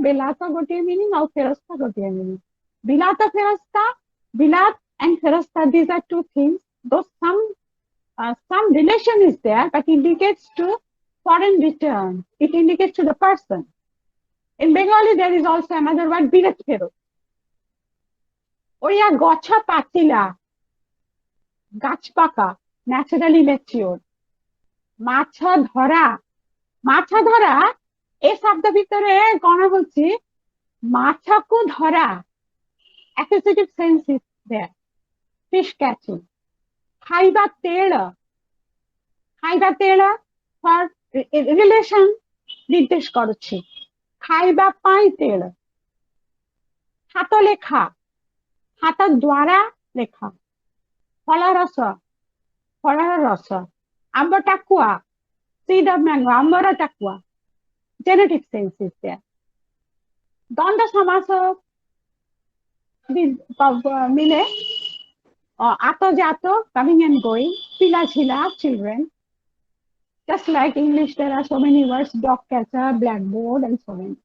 बेलात गोटे मीनिंग और फेरस्ता गोटे मीनिंग. बिलात फेरस्ता बिलात and फेरस्ता, these are two things. Though some relation is there, but indicates to foreign return. It indicates to the person. In Bengali, there is also another word, bilat fero. Oya gocha patila, gachpaka, naturally matured. Macha dhara, ए शब्द भितर कौन बोलছি माछा को धरा, accusative sense is there. Fish catching. खाइबा तेल for relation निर्देश करुछि. खाइबा पाई तेल. हाथ लेखा, हाथ द्वारा लेखा. फलर रस. आंब टाकुआ, seed of mango, आंबर टाकुआ. Genetic sense is there. द्वंद्व समास मिले ato jato, coming and going, pila chila, children. Just like English, there are so many words, dog catcher, blackboard, and so many.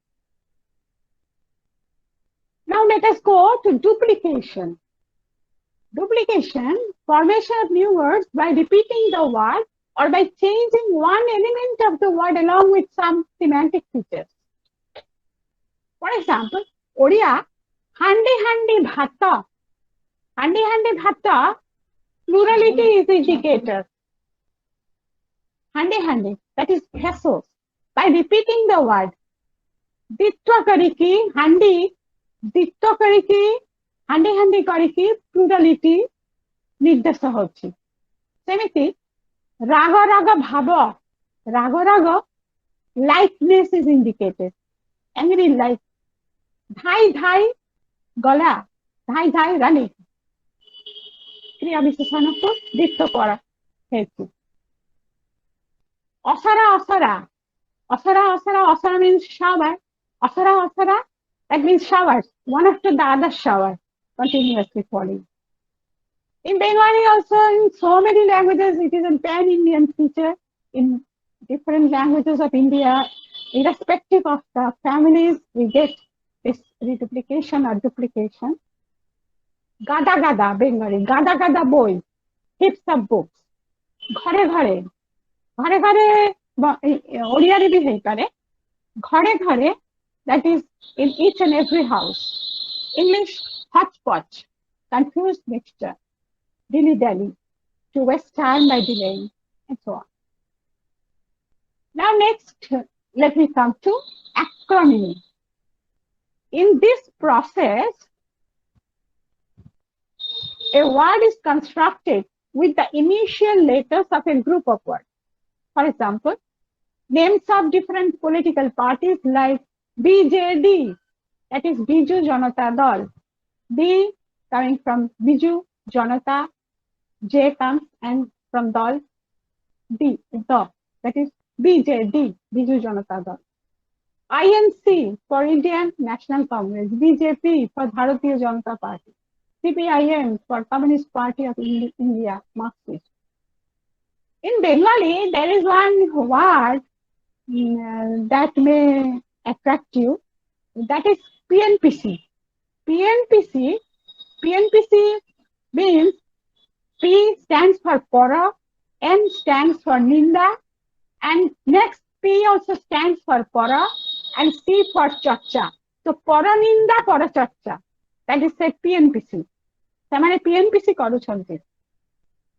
Now let us go to duplication. Duplication, formation of new words by repeating the word or by changing one element of the word along with some semantic features. For example, Odia, handi bhata. Handi bhata, plurality is indicator. Handi, that is pesos. By repeating the word, ditwa kariki, handi, ditwa kariki, handi kariki, plurality, nirdesha hochi. Semiti, raga bhava, likeness is indicated. Angry like, dhai, gala, dhai, running. क्रिया विशेषण को दिक्क करा हेतु. Asara means shower. Asara, that means showers, one after the other shower, continuously falling. In Bengali also, in so many languages, it is a pan-Indian feature. In different languages of India, irrespective of the families, we get this reduplication or duplication. Gada, Bengali, gada boy, heaps of books. Ghare, Odiyari bhi heipare. Ghare, that is in each and every house. English, hodgepodge, confused mixture. Dilly-dally, to waste time by delaying, and so on. Now next, let me come to acronymy. In this process, a word is constructed with the initial letters of a group of words. For example, names of different political parties like BJD, that is Biju Janata Dal. B coming from Biju Janata J comes, and from Dal, D, the, that is BJD, Biju Janata Dal. INC for Indian National Congress, BJP for Bharatiya Janata Party, CPIM for Communist Party of India, Marxist. In Bengali, there is one word that may attract you, that is PNPC. PNPC means P stands for Para, N stands for Ninda, and next P also stands for Para, and C for Chacha. So Para Ninda, Para Chacha. That is said PNPC. ସେମାନେ PNPC କରୁଛନ୍ତି.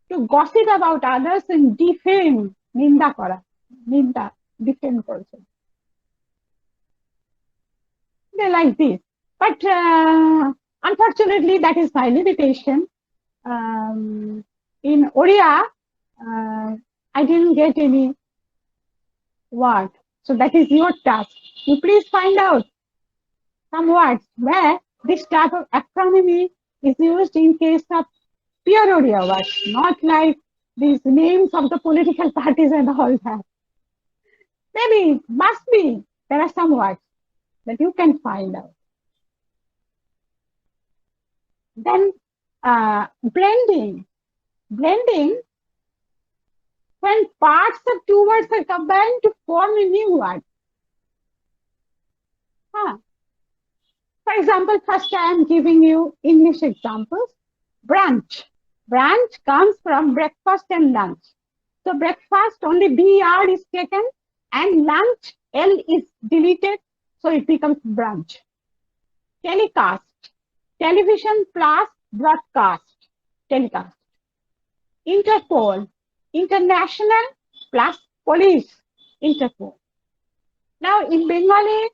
To gossip about others and defame, ନିନ୍ଦା କରା, ନିନ୍ଦା, defame କରୁଛନ୍ତି. They like this. But unfortunately, that is my limitation. In Oriya, I didn't get any word. So that is your task. You please find out some words where this type of acronymy is used in case of pure Oriya words, not like these names of the political parties and all that. Maybe, must be, there are some words that you can find out. Then blending. Blending, when parts of two words are combined to form a new word. For example, first I am giving you English examples. Brunch. Brunch comes from breakfast and lunch. So breakfast, only BR is taken, and lunch, L is deleted, so it becomes brunch. Telecast. Television plus broadcast. Telecast. Interpol. International plus police. Interpol. Now in Bengali,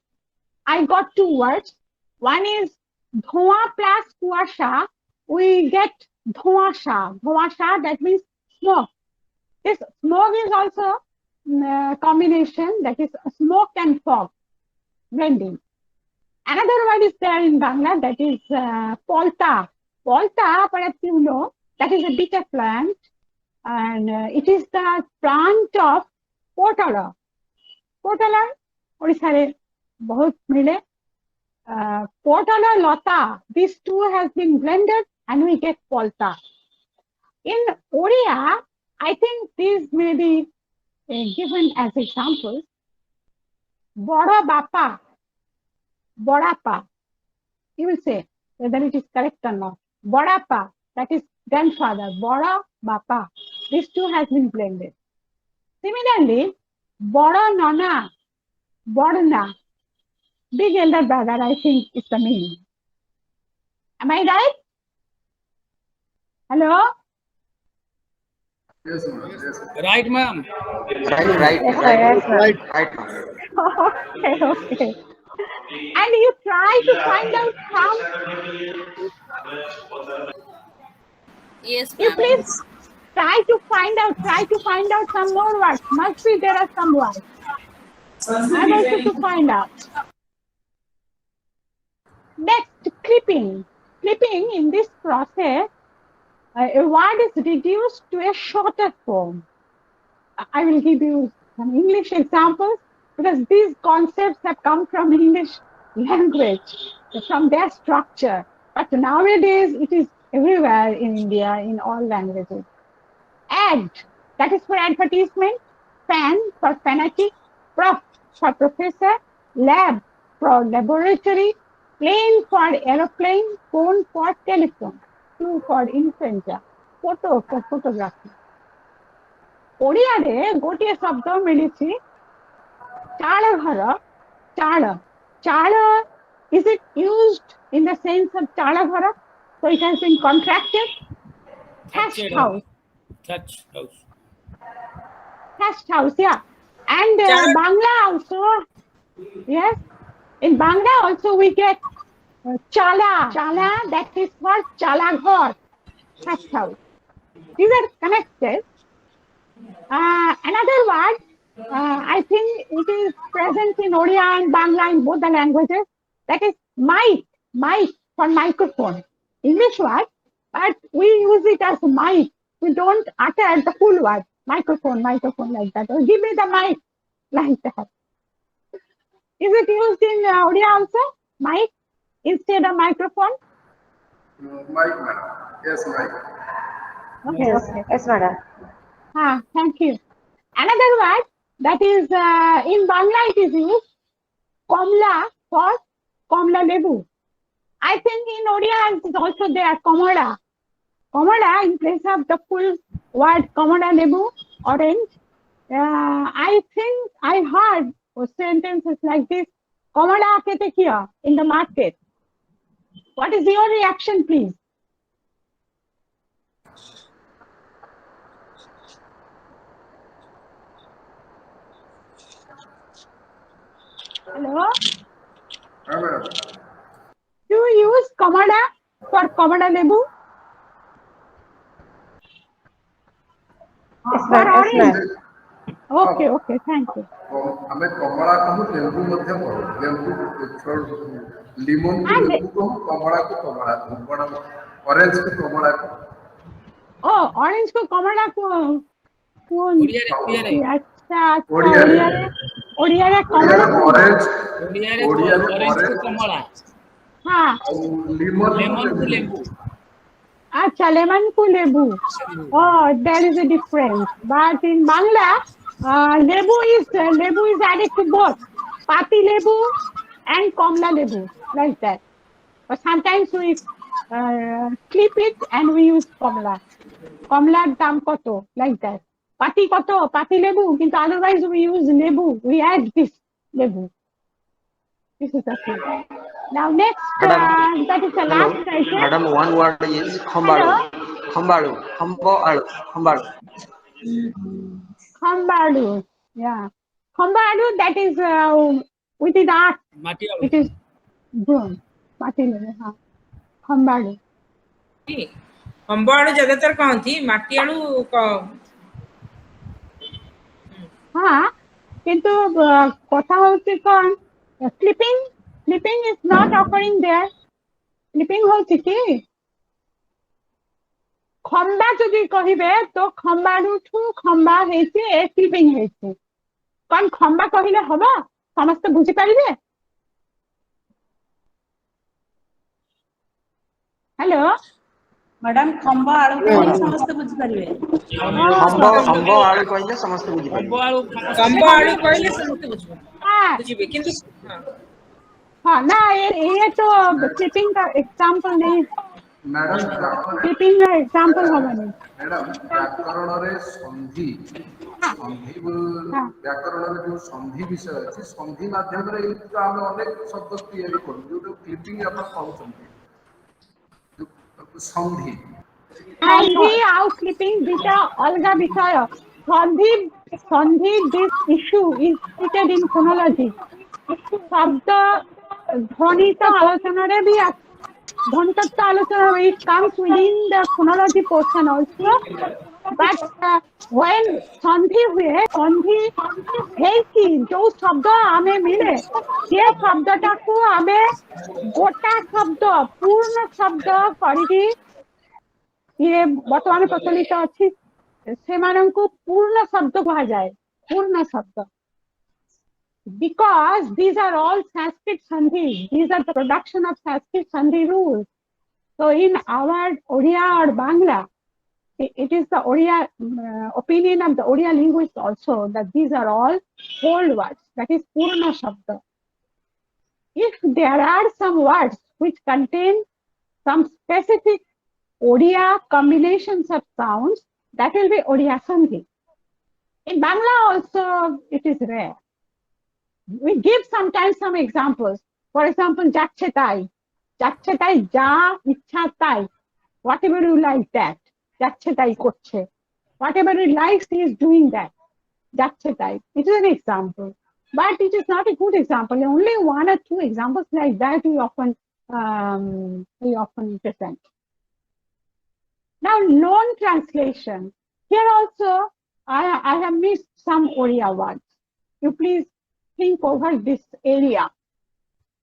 I got two words. One is dhoa plus kuasha. We get dhoasha. Dhoasha, that means smoke. This smoke is also combination, that is smoke and fog, blending. Another word is there in Bangla, that is polta. Polta, perhaps you know, that is a bitter plant, and it is the plant of potala. Potala, Odisha bahut mile. Potala lata, these two has been blended and we get polta. In Oriya, I think these may be given as examples. Bada bapa, bodapa. You will say whether it is correct or not. Bodapa, that is grandfather. Bada bapa. These two has been blended. Similarly, boda nana, bodna. Big elder brother, I think is the meaning. Am I right? Hello? Yes, ma'am. Yes, ma'am. Right, ma'am. Right. Okay. And you try to find out how. Yes, You ma'am. please try to find out some more words. Must be there are some words. I'm also to find out. Next, clipping. Clipping, in this process, a word is reduced to a shorter form. I will give you some English examples because these concepts have come from English language, from their structure. But nowadays, it is everywhere in India, in all languages. Ad, that is for advertisement. Fan for fanatic. Prof for professor. Lab for laboratory. Plane for aeroplane. Phone for telephone. Two for influenza. Photo for photography. ଓଡ଼ିଆରେ ଗୋଟିଏ ଶବ୍ଦ ମିଳିଛି ଚାଳ ଘର. ଚାଳ, is it used in the sense of ଚାଳ ଘର? So it has been contracted. Thatched house. Thatched house. Thatched house, yeah. And Bangla also, yes. In Bangla also we get chala, that is for chala ghar, thatched house. These are connected. Another word, I think it is present in Oriya and Bangla in both the languages, that is mic for microphone. English word, but we use it as mic we don't utter the full word. Microphone like that. Or give me the mic like that. Is it used in Odia also? Mic instead of microphone? Mic, madam. Yes, mic. Okay, Yes, okay. yes, madam. Thank you. Another word that is in Bangla it is used komla for komla lebu. I think in Odia it is also there komoda. Komoda in place of the full word komoda lebu, orange. I think I heard sentences like this, komoda kete kia in the market. What is your reaction, please? Hello? Madam. Do you use komoda for komoda lebu? Yes, For ma'am. Yes, orange? ma'am. Okay, okay, thank you. ଆମେ କମଳା କହୁ ଲେମ୍ବୁ ମଧ୍ୟ କହୁ ଲେମ୍ବୁ ଲିମନକୁ And ଲେମ୍ବୁ କହୁ କମଳାକୁ କମଳା କହୁ ବଡ଼ ଅରେଞ୍ଜକୁ କମଳା କହୁ oh, orange को komoda को ଓଡ଼ିଆରେ अच्छा अच्छा ଓଡ଼ିଆରେ ओडिया कमला ଅରେଞ୍ଜ ଓଡ଼ିଆରେ ଓଡ଼ିଆରେ ଅରେଞ୍ଜକୁ କମଳା हाँ ଆଉ ଲିମନକୁ ଲେମନକୁ ଲେମ୍ବୁ ଲେମ୍ବୁ अच्छा लेमन को लेबू oh there is a difference but in Bangla lebu is added to both pati lebu and komla lebu like that but sometimes we clip it and we use komla dam koto like that pati koto pati lebu কিন্তু otherwise we use lebu we add this lebu. This is the thing. Now next, Madam, that is the hello. last item. Madam, one word is Hello. Khambalu. Khambalu. Khambadu. Yeah. Khambadu, that is within art. ମାଟି ଆଳୁ It is bronze. Khambadu. ଖମ୍ବ ଆଳୁ ଜଗତର କହନ୍ତି ମାଟି ଆଳୁ हाँ किंतु কথা হচ্ছে কোন clipping is not occurring there. Clipping হচ্ছে কি খম্বা যদি কহিবে তো খম্বাଠୁ খম্বা ହେଇଛି ଏ clipping ହେଇଛି কোন খম্বা কহিলে হবো ସମସ୍ତେ বুঝি পারিবে হ্যালো ম্যাডাম খম্বা আলু কইলে সমস্ত বুঝি পারিবে ଖମ୍ବ ଆଳୁ କହିଲେ ସମସ୍ତେ ବୁଝିପାରିବେ। ଖମ୍ବ ଆଳୁ କହିଲେ ସମସ୍ତେ ବୁଝିବେ କିନ୍ତୁ हाँ ना ये तो clipping का example नहीं ମ୍ୟାଡାମ clipping का example ହବନି ମ୍ୟାଡାମ ବ୍ୟାକରଣରେ ସନ୍ଧି ବ୍ୟାକରଣରେ ଯୋଉ ସନ୍ଧି ବିଷୟ ଅଛି ସନ୍ଧି ମାଧ୍ୟମରେ ଆମେ ଅନେକ ଶବ୍ଦ ତିଆରି କରୁ ଯୋଉଟା କ୍ଲିପିଂ ଆପଣ କହୁଛନ୍ତି ସନ୍ଧି ଆଉ clipping ଦିଟା ଅଲଗା ବିଷୟ ସନ୍ଧି this issue is treated in phonology শব্দ ধ্বনিত আলোচনারে भी ধ্বনিতত্ত্ব আলোচনা it comes within the phonology portion also but when সন্ধি ହୁଏ সন্ধি ହେଇକି ଯୋଉ ଶବ୍ଦ ଆମେ ମିଳେ ସେ ଶବ୍ଦଟାକୁ ଆମେ ଗୋଟା ଶବ୍ଦ ପୂର୍ଣ୍ଣ ଶବ୍ଦ କରିକି ଇଏ ବର୍ତ୍ତମାନ ପ୍ରଚଳିତ ଅଛି ସେମାନଙ୍କୁ ପୂର୍ଣ୍ଣ ଶବ୍ଦ କୁହାଯାଏ ପୂର୍ଣ୍ଣ ଶବ୍ଦ because these are all Sanskrit sandhis these are the production of Sanskrit sandhi rules so in our Odia or Bangla it is the Odia opinion of the Odia linguists also that these are all whole words that is purna shabda if there are some words which contain some specific Odia combinations of sounds that will be Odia sandhi in Bangla also it is rare we give sometimes some examples for example যাচ্ছে তাই যা ইচ্ছা তাই whatever you like that যাচ্ছে তাই করছে whatever he likes he is doing that যাচ্ছে তাই it is an example but it is not a good example only one or two examples like that we often present now loan translation here also I have missed some Odia words you please think over this area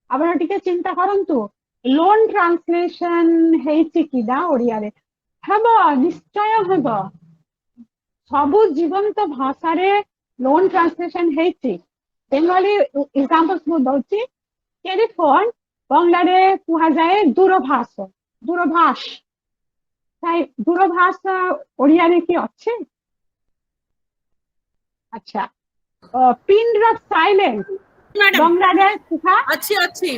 ଆପଣ ଟିକେ ଚିନ୍ତା କରନ୍ତୁ loan translation ହେଇଛି କି ନା ଓଡ଼ିଆରେ ହେବ ନିଶ୍ଚୟ ହେବ ସବୁ ଜୀବନ୍ତ ଭାଷାରେ ଲୋନ୍ ଟ୍ରାନ୍ସଲେସନ ହେଇଛି ବେଙ୍ଗଲୀ ଏକ୍ସାମ୍ପଲ୍ସ ମୁଁ ଦଉଛି ଟେଲିଫୋନ ବଙ୍ଗଳାରେ କୁହାଯାଏ ଦୂରଭାଷ ଦୂରଭାଷ ଦୂରଭାଷ ଓଡ଼ିଆରେ କି ଅଛି ଆଚ୍ଛା ପିନ୍ ଡ୍ରପ୍ ସାଇଲେନ୍ସ ମ୍ୟାଡାମ ବଙ୍ଗଳାରେ କୁହା ଅଛି ଅଛି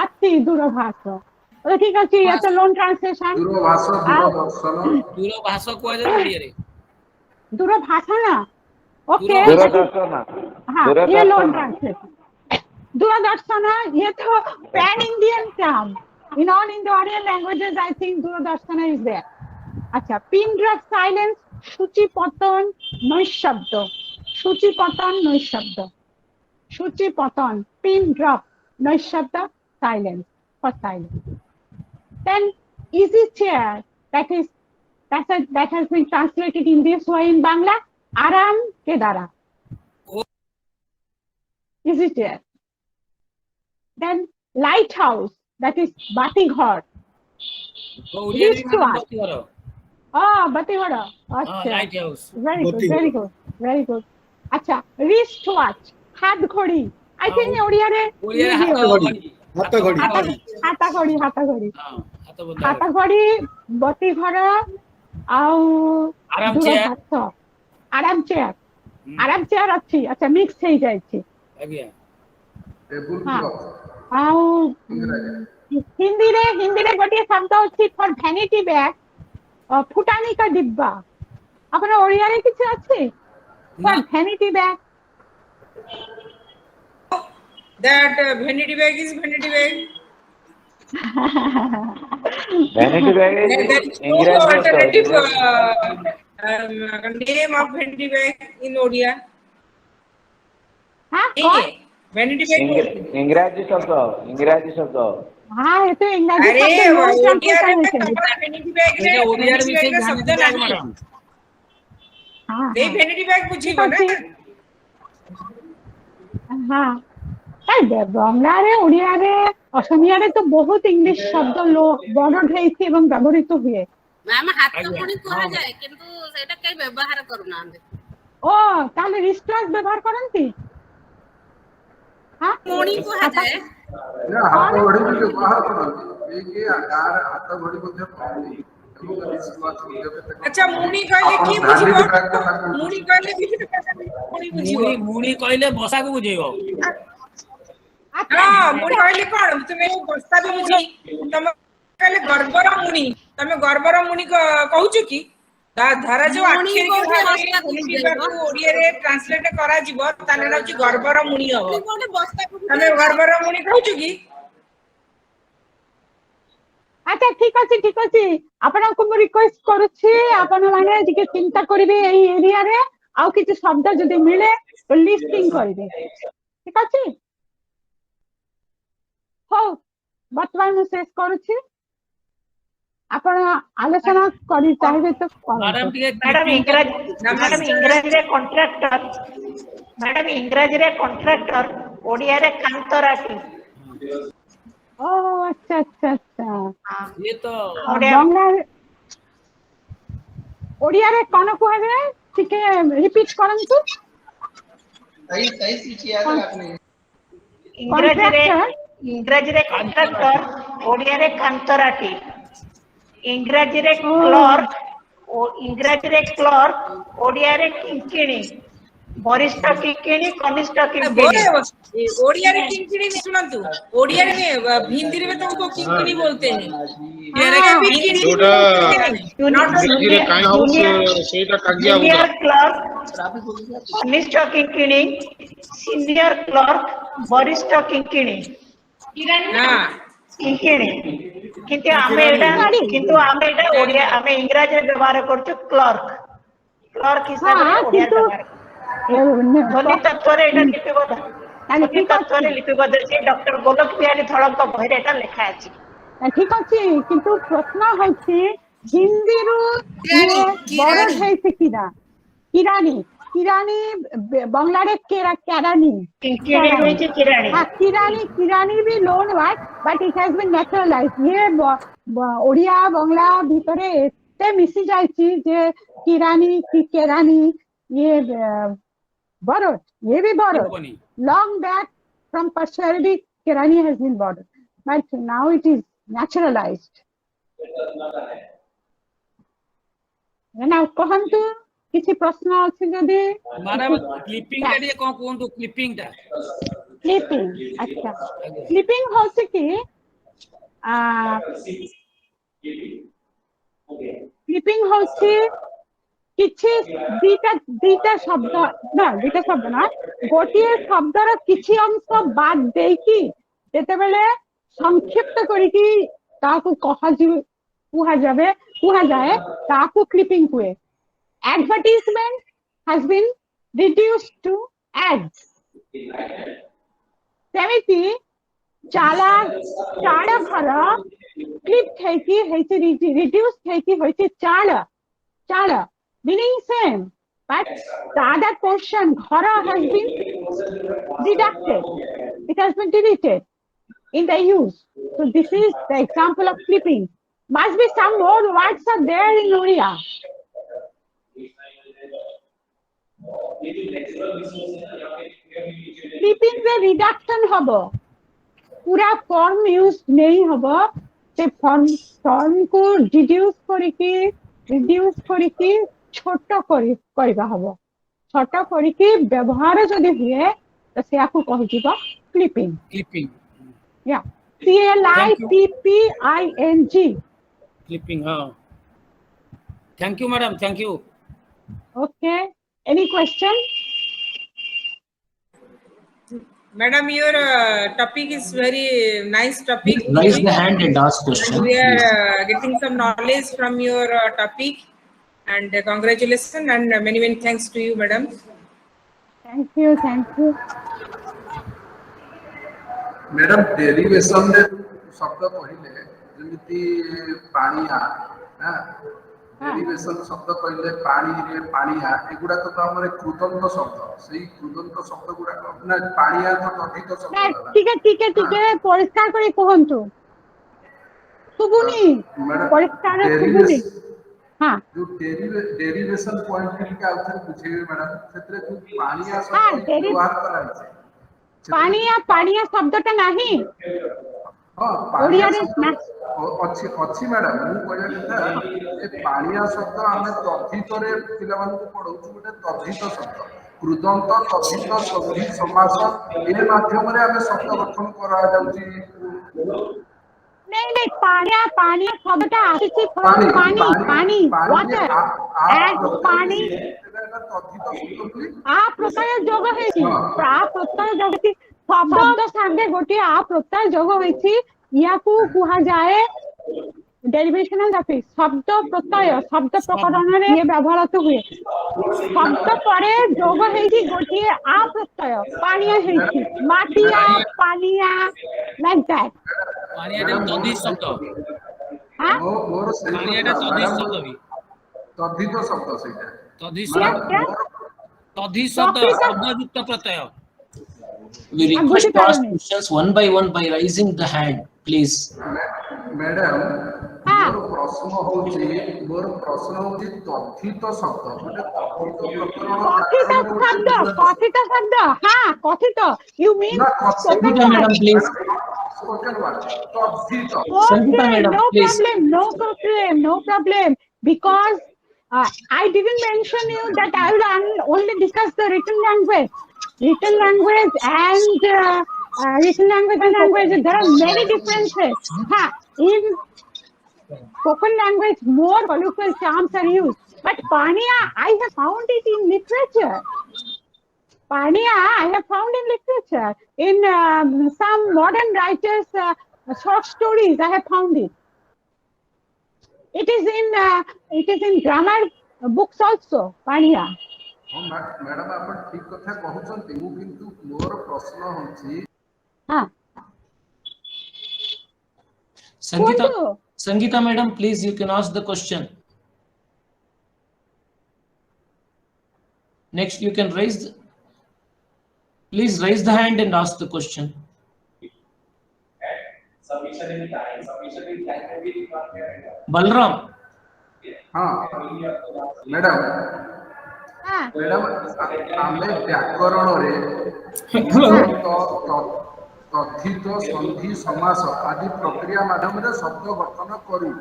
ଅଛି ଦୂରଭାଷ ঠিক ଅଛି ଇଏ ତ ଲୋନ୍ ଟ୍ରାନ୍ସଲେସନ ଦୂରଭାଷ ଦୂରଦର୍ଶନ ଦୂରଭାଷ କୁହାଯାଏ ଓଡ଼ିଆରେ ଦୂରଭାଷଣ ओके दूरदर्शन हाँ ये लोन ट्रांसलेशन दूरदर्शन ये तो pan Indian term in all Indo-Aryan languages I think Doordarshan is there अच्छा पिन ड्रॉप साइलेंस सूचिपतन सूचिपतन पिन ड्रॉप नैशब्द silence for silence then easy chair that has been translated in this way in Bangla आराम के द्वारा easy chair then lighthouse that is बाती घर बाती घर अच्छा लाइट हाउस very good अच्छा wrist watch हाथ घड़ी I think ओडिया रे हाथ घड़ी हाथ घड़ी बाती घर आउ आराम चेयर अच्छी अच्छा मिक्स हो जाए आज्ञा टेबुल हाँ क्लॉथ आउ हिंदी रे गोटे शब्द अछि फॉर वैनिटी बैग फुटानी का डिब्बा अपना ओडिया रे किछ अछि for vanity bag That vanity bag is vanity bag. vanity bag is There is no alternative name of vanity bag in Odia. हाँ कौन Vanity bag. इंग्रजी शब्द हाँ ये तो इंग्लिश अरे ओडिया रे vanity bag रे ओडिया रे vanity bag का शब्द नहीं है. हाँ नहीं vanity bag बुझिबो ना. हाँ बंगला रे ओडिया रे असमिया रे तो बहुत इंग्लिश शब्द बर्ड हेछि एवं व्यवहृत हुए मैम हाथ मुड़ी कहा जाए किंतु सेटा कई व्यवहार करूना हम ओ ताले रिस्ट्रास व्यवहार करंती हां मुड़ी कहा जाए ନା ହାତ ଘଡ଼ି ବି ବ୍ୟବହାର କରନ୍ତି ଏଇକି ଗାଁରେ ହାତ ଘଡ଼ି ମଧ୍ୟ ପାଉନି अच्छा मुड़ी कहले की बुझिबो मुड़ी कहले विभिन्न प्रकार मुड़ी बुझिबो मुड़ी कहले बसा को बुझेबो हां मुड़ी कहले कोन तुमे बस्ता भी बुझी तुम कहले गर्बर मुड़ी तुमे गर्बर मुड़ी कहूछु की धारा जो अक्षर के भाग ओडिया रे ट्रांसलेट करा जिवो ताने रहउची गर्बर मुड़ी हो तुमे गर्बर मुड़ी कहूछु की अच्छा ठीक अछि आपन को रिक्वेस्ट करूछि आपन माने जे चिंता करिवे एई एरिया रे आउ किछि शब्द जदि मिले तो लिस्टिंग करिवे ठीक अछि हो वर्तमान में शेष करूछि आपन आलोचना करि चाहिए तो मैडम इंग्रजी रे कॉन्ट्रैक्टर ओडिया रे कांतराटी ओ अच्छा ये तो बंगला ओडिया रे कोन कहबे ठीक है रिपीट करंतु सही सीखिए याद रखने इंग्रजी रे कॉन्ट्रैक्टर ओडिया रे कांतराटी इंग्रजी रे क्लर्क ओडिया रे किंकिणी वरिष्ठ किंकिणी कनिष्ठ किंकिणी ओडिया रे किंकिणी सुनंतु ओडिया रे हिंदी रे तो उसको किंकिणी बोलते हैं जोटा इंग्रजी रे काई हाउस सेटा कागिया जूनियर क्लर्क कनिष्ठ किंकिणी सीनियर क्लर्क वरिष्ठ किंकिणी हां किंकिणी किंतु आमे एटा ओडिया आमे इंग्रजी रे व्यवहार करछु क्लर्क हिसाब रे ओडिया व्यवहार ध्वनि तत्व रे एटा लिपिबद्ध ध्वनि तत्व रे लिपिबद्ध से डॉक्टर गोलक बिहारी धड़क बहिरे एटा लिखा अछि ठीक अछि किंतु प्रश्न होछि हिंदी रु बड़ हेछि किरानी बांग्ला रे केरानी किंकिणी होछि किरानी हां किरानी भी loan word but it has been naturalised ये ओडिया बांग्ला भितरे एते मिसी जाइछि जे किरानी की केरानी ये borrowed, ये भी borrowed. Company. Long back from posterity, Kirani has been borrowed, but now it is naturalized. Now, कहन्तु किसी प्रश्न अछि जदि मैडम क्लिपिंग टा ये कोन कोन तो क्लिपिंग टा क्लिपिंग अच्छा क्लिपिंग होछि कि क्लिपिंग होछि किछि दीटा शब्द ना गोटिए शब्दर किछि अंश बाद देकी जेते बेले संक्षिप्त करिकि ताकू कुहा जाए ताकू क्लिपिंग हुए. Advertisement has been reduced to ads. सेमिति चाड़ घर क्लिप थैकी हैछि रिड्यूस थैकी होइछि चाड़ meaning same, but the other portion ghara has been deducted. It has been deleted in the use. So this is the example of clipping. Must be some more words are there in Oriya. Clipping the reduction hobo. पूरा form use नहीं होबो. से form को reduce करिकी छोट करबा हबो. छोट करिकी व्यवहार जदि हुए तो से आकु कहि दिबा क्लिपिंग. या CLIPPING क्लिपिंग. हाँ, thank you madam, thank you. Okay, any question? Madam, your topic is very nice topic. Raise the hand and ask question. And we are getting some knowledge from your topic. And congratulations and many thanks to you, madam. Thank you. Madam derivation ने शब्द कहले जेमिति पानिया हां derivation शब्द कहले पानी रे पानिया एगुडा तो हमरे कृदंत शब्द सेही कृदंत शब्द गुडा ना पानिया तो अधिक शब्द ठीक है परिष्कार करी कहंतु सुबुनी परिष्कार सुबुनी. हाँ जो डेरिवेशन पॉइंट के आउथर पूछेबे मैडम क्षेत्र जो पानिया शब्द व्यवहार कराय छै पानिया शब्दटा नहीं. हां पानिया अच्छी मैडम मु कहया କଥା ए पानिया शब्द हमें तद्धित रे पिला मान को पढौछु गोटे तद्धित शब्द कृदंत तद्धित संधि समास ए माध्यम रे हमें शब्द गठन करा जाउची. नहीं पानी शब्दटा आछि पानी वाटर एंड पानी आ प्रत्यय जोग हेछि शब्द संगे गोटे आ प्रत्यय जोग हेछि याकू कुहा जाए डेरिवेशनल सफिक्स. शब्द प्रत्यय शब्द प्रकरण रे ये व्यवहारित हुए. शब्द परे जोग हेछि गोटे आ प्रत्यय पानिया हेछि माटिया पानिया लाइक दैट. पानिया तद्धित शब्द. हां मोर पानिया तद्धित शब्द भी तद्धित शब्द सेटा तद्धित शब्द युक्त प्रत्यय. We request to ask questions one by raising the hand, please. Madam मोर प्रश्न होची तद्धित शब्द माने कथित शब्द हां कथित you mean Sangeeta madam, please. Sangeeta madam, please. No problem because I didn't mention you that I will only discuss the written language and written language there are many differences. In spoken language more colloquial terms are used, but paniya I have found it in literature. In some modern writers short stories I have found it. It is in grammar books also paniya. Madam आपण ठीक कथा कहउछंती मु किंतु मोर प्रश्न होची. हां Sangeeta madam, please you can ask the question. Next you can please raise the hand and ask the question. Balram, हाँ madam हाँ मैडम आमे व्याकरण रे तथित संधि समास आदि प्रक्रिया माध्यम रे शब्द गठन करू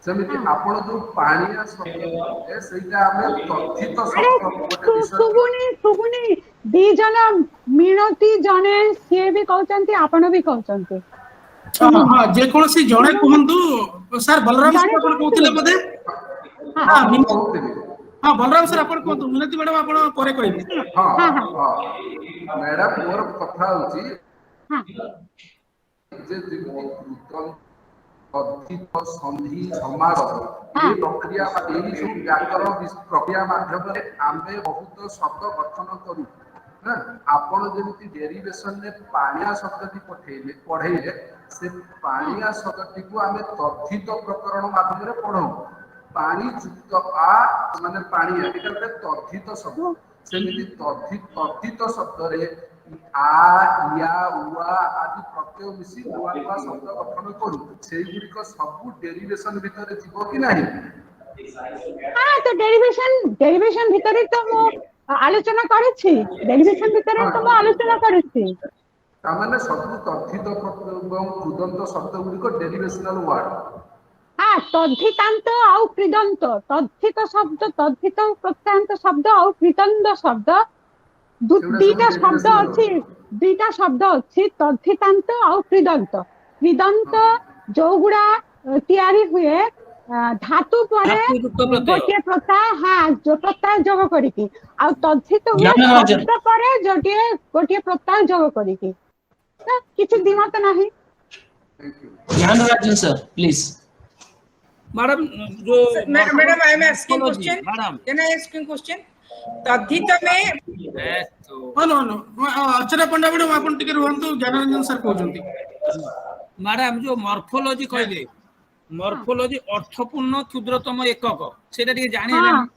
सेमिति आपण जो पानिया शब्द है सेटा आमे तथित अरे शब्द गोटे विषय सुबुनी दी जन मिनती जने सिए भी कहते आपण भी कहते हाँ जे कौन सी जड़े कहतु सर बलराम सर आपण कहते बोधे हाँ बलराम सर आपण कहतु मिनती मैडम आपण परे कहबे हाँ हाँ मैडम मोर कथा होची जे कृतम तथित संधि समास ये प्रक्रिया एही सब व्याकरण प्रक्रिया माध्यम रे आमे बहुत शब्द गठन करू ना आपण जेमिति डेरिवेशन ने पानिया शब्द टी पढ़ेले से पानिया शब्द को आमे तथित प्रकरण माध्यम रे पढ़ो पानी युक्त आ माने पानिया एटा तथित शब्द सेमिति तथित शब्द रे आ या उआ आदि प्रत्यय मिसी नुआ नुआ शब्द गठन करू सेही गुरिक सब डेरिवेशन भितर जीवो कि नाही हाँ तो डेरिवेशन भितर तो मो आलोचना करेछि डेरिवेशन भितर तो मो आलोचना करेछि तामाने सब तथित एवं कृदंत शब्द गुरिक डेरिवेशनल वर्ड हाँ तद्धितांत आउ कृदंत तद्धित शब्द तद्धित प्रत्यांत शब्द आउ कृदंत शब्द दुईटा शब्द अछि तद्धितांत आउ कृदंत कृदंत जो गुड़ा तैयारी हुए धातु परे गोटे प्रत्यय हाँ जो प्रत्यय जोग करिकी आ तद्धित हुए शब्द परे गोटे प्रत्यय जोग करिकी ना किछि दिमाग नाही ज्ञानराजन सर प्लीज मैडम जो madam I am asking question can I asking question तद्धित में no no Archana Panda madam आपण टिके रहंतु ज्ञानरंजन सर कहउछंती मैडम जो मॉर्फोलॉजी कहले मॉर्फोलॉजी अर्थपूर्ण क्षुद्रतम एकक सेटा टिके जानि हाँ।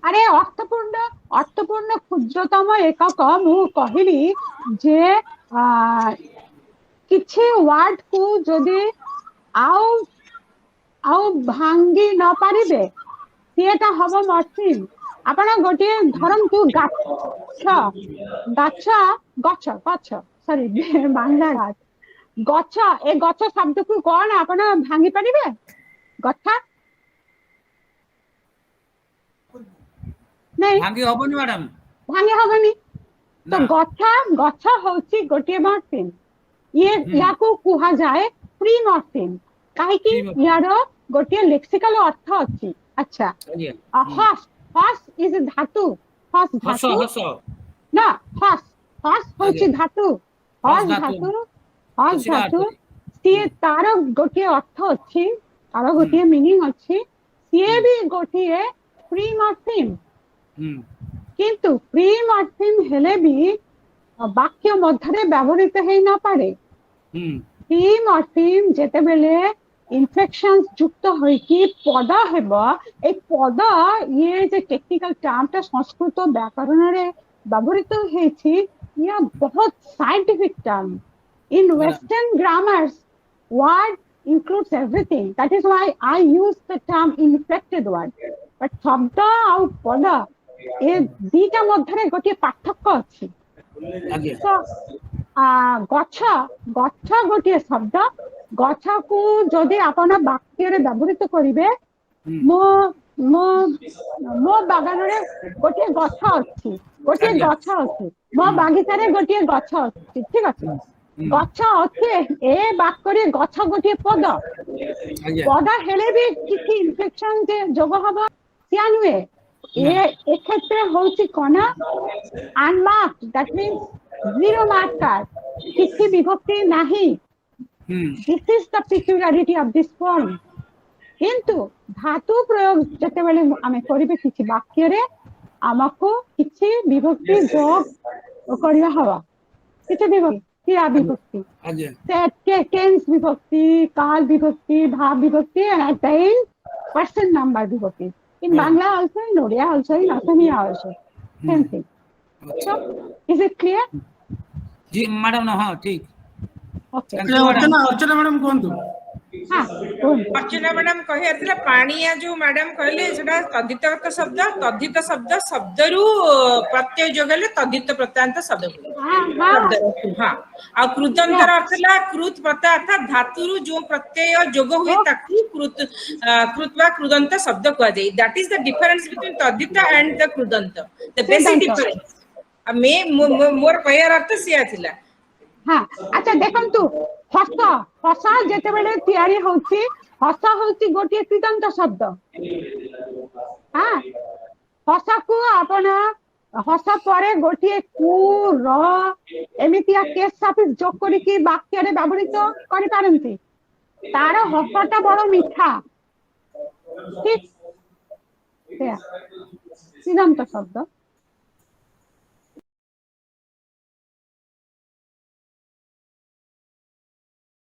अरे अर्थपूर्ण क्षुद्रतम एकक मु कहली जे किछि वर्ड को जदि आउ भांगी न पारिबे सेटा हबो मर्सिन आपण गोटे धरंतु गछ सॉरी बांग्ला गछ ए गछ शब्द को कोन आपण भांगी पारिबे गथा नहीं भांगी हबनी मैडम भांगी हबनी तो गछ होची गोटे मर्सिन ये या को कुहा जाए फ्री मर्सिन काहे कि यार गोटे लेक्सिकल अर्थ अछि अच्छा हस इज धातु हस ना हस होची धातु हस धातु सिए तार गोटे अर्थ अछि तार गोटे मीनिंग अछि सिए भी गोटे फ्री मर्सिन किंतु फ्री मर्सिन हेले भी वाक्य मध्यरे व्यवहृत हे न पारे फ्री मर्सिन जेते बेले इन्फेक्शन युक्त होई कि पद हेबो ए पद ये जे टेक्निकल टर्म ता संस्कृत व्याकरण रे व्यवहृत हेछि या बहुत scientific term in western grammars word includes everything that is why I use the term inflected word but शब्द और पद ए दीटा मध्यरे गोटे पार्थक्य अछि तो गछ गोटे शब्द गछ को जदि आपण वाक्य रे व्यवहृत करिवे मो बागान रे गोटे गछ अछि मो बगीचा रे गोटे गछ अछि ठीक अछि गछ अछि ए वाक्य रे गछ गोटे पद हेले भी किछि इन्फेक्शन जे जोग हबा सिया नुए ए क्षेत्र होछि कोना unmarked that means zero marker किछि विभक्ति नाही this is the peculiarity of this form किंतु धातु प्रयोग जते बेले आमे करिबे किछि वाक्य रे हमको किछि विभक्ति जोग करिया हवा किछि विभक्ति क्रिया विभक्ति से टेंस विभक्ति काल विभक्ति भाव विभक्ति and at the end person number विभक्ति in Bangla also, in Odia also, in Assamese also. Same thing. So, is it clear? जी मैडम ना हाँ ठीक Okay. अर्चना मैडम कोन हाँ कुहନ୍ତୁ। अर्चना मैडम कहिला पानिया जो मैडम कहले सेटा तद्धितगत शब्द तद्धित शब्द शब्दरू प्रत्यय जोगले तद्धित प्रत्यांत शब्द हाँ हाँ हाँ आ कृदंतर अर्थ ला कृत प्रत्यय अर्थात धातुरु जो प्रत्यय जोग हुए ताकू कृत वा कृदंत शब्द कह जाय that is the difference between तद्धित एंड द कृदंत द बेसिक डिफरेंस मे मोर कहर अर्थ सिया थिला। हाँ अच्छा देखंतु हस हस जेतेबेले तयारी होउची हस होउची गोटे कृदंत शब्द। हाँ हस को आपण हस परे गोटे कु र एमितिया केस सफिक्स जोग करिकि वाक्य रे व्यवहृत करि पारंती तार हसटा बड़ मीठा ठीक कृदंत शब्द